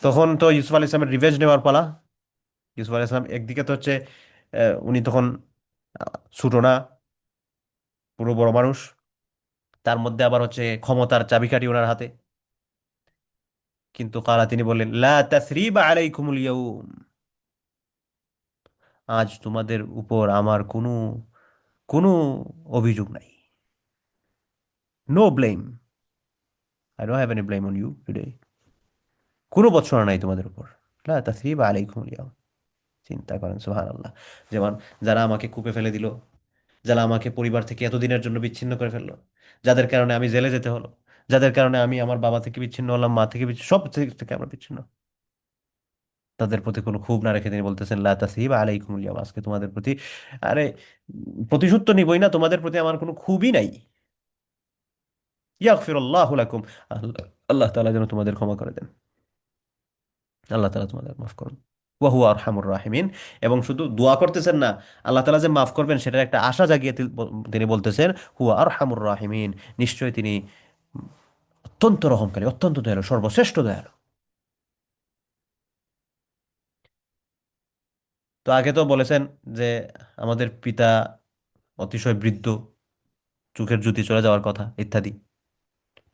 তখন তো ইউসুফ আলাইহিস সালামের রিভেঞ্জ নেওয়ার পালা। ইউসুফ আলাইহিস সালাম একদিকে তো হচ্ছে উনি তখন ছোট না, পুরো বড় মানুষ, তার মধ্যে আবার হচ্ছে ক্ষমতার চাবিকাঠি ওনার হাতে। কিন্তু কালা তিনি বললেন, লা তাসরিবা আলাইকুমুল ইয়াউম, আজ তোমাদের উপর আমার কোনো কোনো অভিযোগ নাই। No blame, I don't have any blame on you today. কোনো বৎসনা নাই তোমাদের উপর। লা তাসরিবা আলাইকুমুল ইয়াউম। চিন্তা করেন, সুবহানাল্লাহ। যেমন যারা আমাকে কূপে ফেলে দিল, যারা আমাকে পরিবার থেকে এতদিনের জন্য বিচ্ছিন্ন করে ফেললো, যাদের কারণে আমি জেলে যেতে হলো, যাদের কারণে আমি আমার বাবা থেকে বিচ্ছিন্ন হলাম, মা থেকে বিচ্ছিন্ন, সব দিক থেকে আমরা বিচ্ছিন্ন, তাদের প্রতি কোনো ক্ষোভ না রেখে তিনি বলতেছেন, লা তাসরিবা আলাইকুমুল ইয়াউম, আজকে তোমাদের প্রতি, আরে প্রতিশোধ তো নিবই না, তোমাদের প্রতি আমার কোনো ক্ষোভই নাই। ইয়াগফিরুল্লাহু লাকুম, আল্লাহ আল্লাহ তাআলা যেন তোমাদের ক্ষমা করে দেন, আল্লাহ তাআলা তোমাদের মাফ করুন। ওয়া হুয়া আরহামুর রাহিমিন। এবং শুধু দোয়া করতেছেন না, আল্লাহ তাআলা যে মাফ করবেন সেটার একটা আশা জাগিয়ে তিনি বলতেছেন, হুয়া আরহামুর রাহিমিন, নিশ্চয়ই তিনি অত্যন্ত রহমকারী, অত্যন্ত দয়ালু, সর্বশ্রেষ্ঠ দয়ালু। তো আগে তো বলেছেন যে আমাদের পিতা অতিশয় বৃদ্ধ, চোখের জ্যোতি চলে যাওয়ার কথা ইত্যাদি।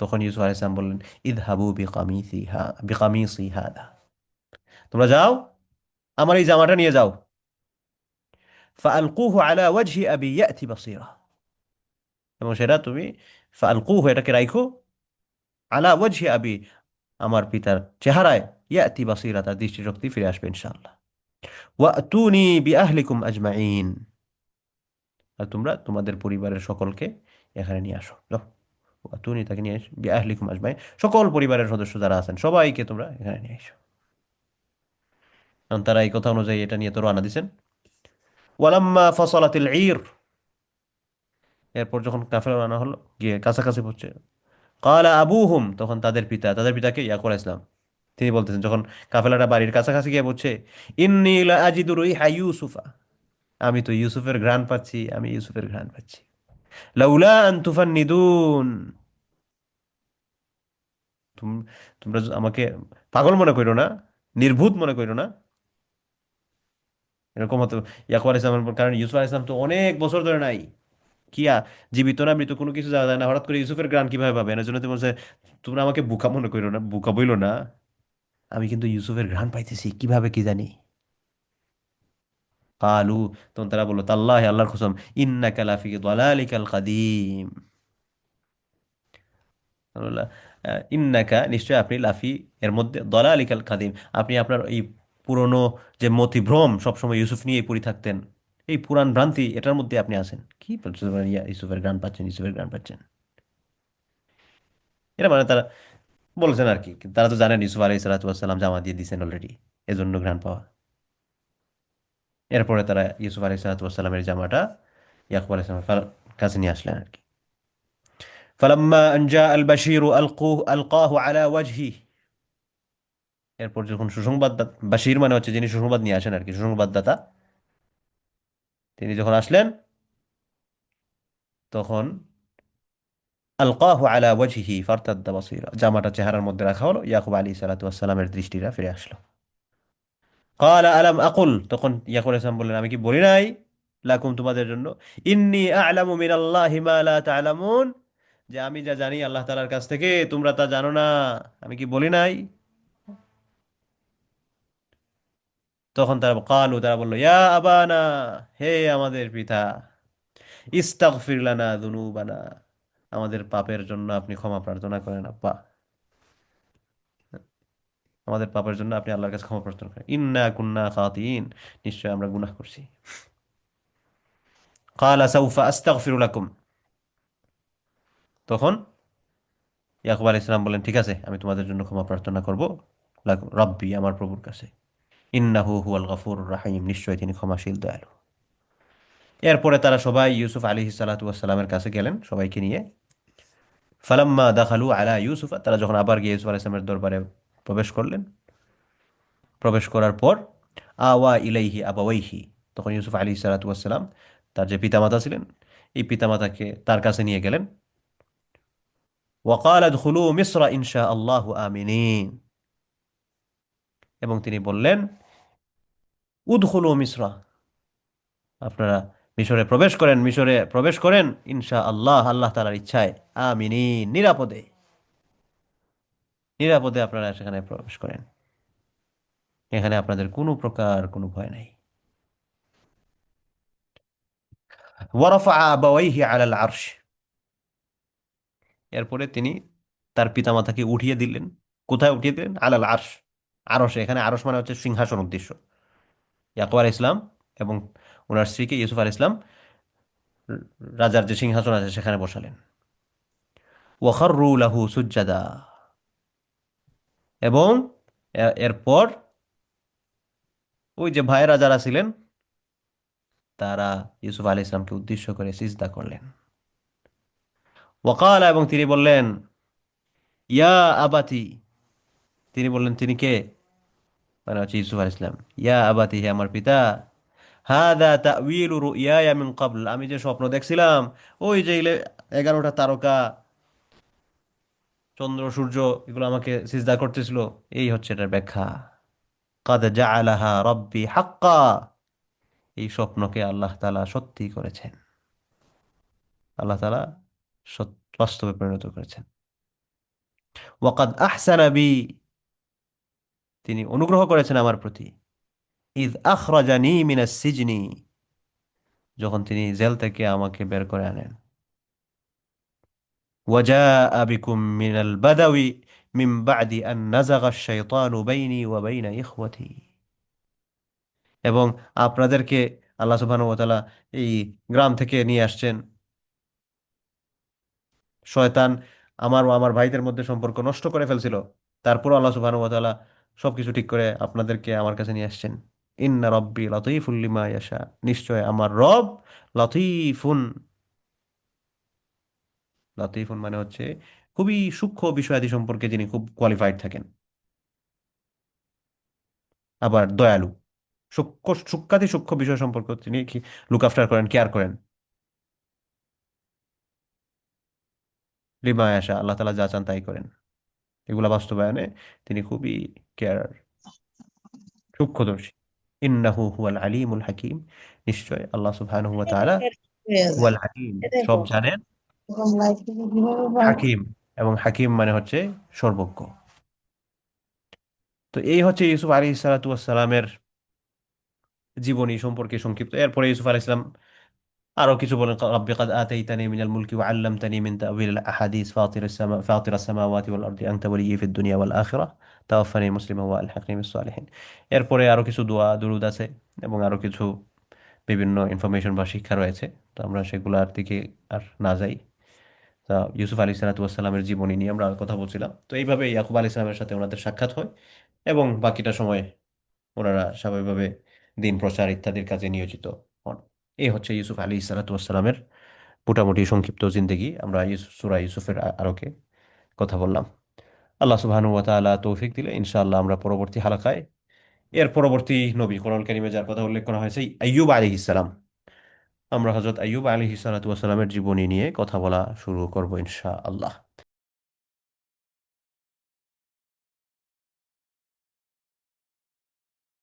তখন ইউসুফ আলাইহিস সালাম বললেন, ইদহাবু বিকামিসি হাদা, তোমরা যাও, আমার এই জামাটা নিয়ে যাও, ফাআলকুহু আলা ওয়াজহি আবি ইয়াতি বাসীরা, এবং সেটা তুমি ফাআলকুহু, এটাকে রাখো, আলা ওয়াজহি আবি, আমার পিতার চেহারায়, ইয়াতি বাসীরা, তার দৃষ্টিশক্তি ফিরে আসবে ইনশাআল্লাহ। ওয়াতুনি বিআহলিকুম আজমাইন, আর তোমরা তোমাদের পরিবারের সকলকে এখানে নিয়ে আসো, যাও। ওয়াতুনি, তাকে নিয়ে এসো, বিআহলিকুম আজমাইন, সকল পরিবারের সদস্য যারা আছেন সবাইকে তোমরা এখানে নিয়ে এসো। কারণ তারা এই কথা অনুযায়ী এটা নিয়ে তো রওনা দিছেন। ওয়ালাম্মা ফসলাতিল ঈর, এরপর যখন কাফেলা রওনা হলো, গিয়ে কাছাকাছি পড়ছে, কালা আবুহুম, তখন তাদের পিতা, তাদের পিতাকে ইয়াকুব আলাইহিস সালাম, তিনি বলতেছেন যখন কাফেলাটা বাড়ির কাছাকাছি গিয়ে বলছে, ইন্নী লা আজিদু রাইহা ইউসুফা, আমি তো ইউসুফের ঘ্রাণ পাচ্ছি, আমি ইউসুফের ঘ্রাণ পাচ্ছি। লাউলা আন তুফান্নিদুন, তোমরা আমাকে পাগল মনে করো না, নির্ভূত মনে করো না, এরকম হতো। ইয়াকুব আলাইহিস সালাম, কারণ ইউসুফ আলাইহিস সালাম তো অনেক বছর ধরে নাই, কিয়া জীবিত না মৃত কোনো কিছু জানা যায় না, হঠাৎ করে ইউসুফের গ্রান কিভাবে পাবে, এর জন্য তুমি বলছে, তোমরা আমাকে বোকা মনে করো না, বোকা বইলো না, আমি কিন্তু ইউসুফের ঘ্রাণ পাইতেছি, কিভাবে কি জানি। কালু, তখন তারা বললো, তাল্লাহি, আল্লাহর কসম, ইন্নাকা লাফি দালালিকাল কাদিম, বললো, ইন্নাকা, নিশ্চয় আপনি, লাফি, এর মধ্যে, দালালিকাল কাদিম, আপনি আপনার এই পুরনো যে মতিভ্রম, সবসময় ইউসুফ নিয়ে পড়ে থাকতেন, এই পুরান ভ্রান্তি, এটার মধ্যে আপনি আছেন। কি বলছেন, ইউসুফের গান পাচ্ছেন, ইউসুফের গান পাচ্ছেন, এটা মানে তারা বলছেন আর কি। কিন্তু তারা তো জানেন ইউসুফ আলাইহিস সালাতু ওয়াস সালাম জামা দিয়ে দিয়েছেন অলরেডি, এজন্য ঘ্রাণ পাওয়া। এরপরে তারা ইউসুফ আলাইহিস সালাতু ওয়াস সালামের জামাটা ইয়াকুব আলাইহিস সালামের কাছে নিয়ে আসলেন আর কি। ফালাম্মা আন জা আল বাশীরু আলকাহু আলা ওয়াজহি, এরপর যখন বাশীর মানে হচ্ছে যিনি সুসংবাদ নিয়ে আসেন আর কি, সুসংবাদদাতা, তিনি যখন আসলেন, তখন আলকাহু আলা ওয়াজহি ফারতাদ্দা বাসীরা, জামাটা চেহারার মধ্যে রাখা হলো, ইয়াকুব আলাইহিস সালাতু ওয়াস সালামের দৃষ্টিটা ফিরে আসলো। ক্বালা আলাম আকুল, তখন ইয়াকুব আলাইহিস সালাম বললেন, আমি কি বলি নাই, লাকুম, তোমাদের জন্য, ইন্নী আ'লামু মিনাল্লাহি মা লা তা'লামুন, যে আমি যা জানি আল্লাহ তাআলার কাছ থেকে তোমরা তা জানো না, আমি কি বলি নাই। তখন তারা বলল, ইয়া আবানা, হে আমাদের পিতা, ইস্তাগফির লানা যুনুবানা, আমাদের পাপের জন্য আপনি ক্ষমা প্রার্থনা করেন আব্বা, আমাদের পাপের জন্য আপনি আল্লাহর কাছে ক্ষমা প্রার্থনা করেন, ইন্না কুন্না খাতিন, নিশ্চয় আমরা গুনাহ করছি। ক্বালা সাউফা আস্তাগফিরু লাকুম, তখন ইয়াকুব আলাইহিস সালাম বললেন, ঠিক আছে, আমি তোমাদের জন্য ক্ষমা প্রার্থনা করব, রব্বি, আমার প্রভুর কাছে, ইন্নাহু হুয়াল গফুরুর রাহিম, নিশ্চয় তিনি ক্ষমাশীল দয়ালু। এরপরে তারা সবাই ইউসুফ আলাইহিস সালাতু ওয়াস সালামের কাছে গেলেন সবাইকে নিয়ে। ফালাম্মা দাখালু আলা ইউসুফ, তারা যখন আবার গিয়ে ইউসুফ আলাইহিস সালামের দরবারে প্রবেশ করলেন, প্রবেশ করার পর, আওয়া ইলাইহি আবাওয়াইহি, তখন ইউসুফ আলাইহিস সালাতু ওয়াস সালাম, তার যে পিতামাতা ছিলেন, এই পিতামাতাকে তার কাছে নিয়ে গেলেন। ওয়াকাল আদখুলু মিসরা ইনশা আল্লাহু আমিনিন, এবং তিনি বললেন, উদখুলু মিসরা, আপনারা মিশরে প্রবেশ করেন ইনশা আল্লাহ, আল্লাহ তাআলার ইচ্ছায়। আমিনিন, নিরাপদে। নিরাপদে আপনারা সেখানে প্রবেশ করেন। এখানে আপনাদের কোনো প্রকার কোনো ভয় নাই। ওয়ারাফা আবাওয়াইহি আলাল আরশ। এরপরে তিনি তার পিতামাতাকে উঠিয়ে দিলেন। কোথায় উঠিয়ে দিলেন? আলাল আরশ। আরশে, এখানে আরশ মানে হচ্ছে সিংহাসন উদ্দেশ্য। ইয়াকুব আলাইহিস সালাম এবং ওনার স্ত্রীকে ইউসুফ আলাইহিস সালাম রাজার যে সিংহাসন আছে সেখানে বসালেন। ওয়াখাররু লাহু সুজ্জাদা। এবং এরপর ওই যে ভাইয়েরা যারা ছিলেন তারা ইউসুফ আলাইহিস সালামকে উদ্দেশ্য করে সিজদা করলেন। ওয়াকালা, এবং তিনি বললেন, ইয়া আবাতি। তিনি বললেন, তিনি কে? মানে হচ্ছে ইউসুফ আলাইহিস সালাম। ইয়া আবাতি, হে আমার পিতা। হাদা তাউইলু রুইয়ায়া মিন ক্বাবল। আমি যে স্বপ্ন দেখছিলাম, ওই যে 11টা তারকা, চন্দ্র সূর্য, এগুলো আমাকে সিজদা করতেছিল, এই হচ্ছে এটার ব্যাখ্যা। কাদ জাআলাহা রাব্বি হাক্কা। এই স্বপ্নকে আল্লাহ তাআলা সত্যি করেছেন। আল্লাহ তাআলা বাস্তবে পরিণত করেছেন। ওয়াকাদ আহসানা বি। তিনি অনুগ্রহ করেছেন আমার প্রতি। ইদ আখরাজানি মিনাস সিজনি। যখন তিনি জেল থেকে আমাকে বের করে আনেন। ওয়াজাআ বিকুম মিনাল বাদাউই মিন বাদি আন নাযাগা আশ-শাইতানু বাইনি ওয়া বাইনা ইখওয়াতি। এবং আপনাদেরকে আল্লাহ সুবহানাহু ওয়া তাআলা এই গ্রাম থেকে নিয়ে আসছেন। শয়তান আমার ও আমার ভাইদের মধ্যে সম্পর্ক নষ্ট করে ফেলছিল, তারপর আল্লাহ সুবহানাহু ওয়া তাআলা সবকিছু ঠিক করে আপনাদেরকে আমার কাছে নিয়ে আসছেন। ইন্না রাব্বি লাতীফুল লিমা ইয়াশা। নিশ্চয় আমার রব লতীফুন। লতীফুন মানে হচ্ছে খুবই সূক্ষ্ম বিষয়াদি সম্পর্কে যিনি খুব কোয়ালিফাইড থাকেন, আবার দয়ালু। সূক্ষ্ম সূক্ষ্মাতি সূক্ষ্ম বিষয় সম্পর্কে তিনি কি লুক আফটার করেন, কেয়ার করেন। লিমা ইয়াশা, আল্লাহ তাআলা যা চান তাই করেন। এগুলা বাস্তবায়নে তিনি খুবই কেয়ার, সূক্ষ্মদর্শী। ইন্নাহু হুয়াল আলিমুল হাকিম। নিশ্চয় আল্লাহ সুবহানাহু ওয়া তাআলা হুয়াল হাকিম, সব জানেন। হাকিম, এবং হাকিম মানে হচ্ছে সর্বজ্ঞ। তো এই হচ্ছে ইউসুফ আলাইহিস সালাতু ওয়াস সালামের জীবনী সম্পর্কে সংক্ষিপ্ত। এরপরে ইউসুফ আলাইহিস সালাম আরো কিছু বলেন, রাব্বি কাদ আতাইতানি মিনাল মুলকি ওয়া আল্লামতানি মিন তা'ওয়িলিল আহাদিস ফাতিরাস সামাওয়াতি ওয়াল আরদি আনতা ওয়ালিয়্যি ফিদ দুনিয়া ওয়াল আখিরাহ তাওয়াফফানি মুসলিমান ওয়া আলহিকনি বিস সালিহিন। এরপরে আরো কিছু দোয়া দুরূদ আছে এবং আরো কিছু বিভিন্ন ইনফরমেশন বা শিক্ষা রয়েছে। তো আমরা সেগুলোর দিকে আর না যাই। তা ইউসুফ আলী সালাতামের জীবনী নিয়ে আমরা কথা বলছিলাম। তো এইভাবে ইয়াকুব আলী সালামের সাথে ওনাদের সাক্ষাৎ হয় এবং বাকিটা সময় ওনারা স্বাভাবিকভাবে দিন প্রচার ইত্যাদির কাজে নিয়োজিত হন। এই হচ্ছে ইউসুফ আলী সালাতামের মোটামুটি সংক্ষিপ্ত জিন্দেগি। আমরা সূরা ইউসুফের আলোকে কথা বললাম। আল্লাহ সুবহানাহু ওয়া তাআলা তৌফিক দিলে ইনশাআল্লাহ আমরা পরবর্তী হালাকায় এর পরবর্তী নবী কোরআন কারিমে যার কথা উল্লেখ করা হয়েছে আইয়ুব আলাইহিস সালাম, আমরা হযরত আইয়ুব আলাইহিস সালাতু ওয়াস সালামের জীবনী নিয়ে কথা বলা শুরু করব ইনশাআল্লাহ।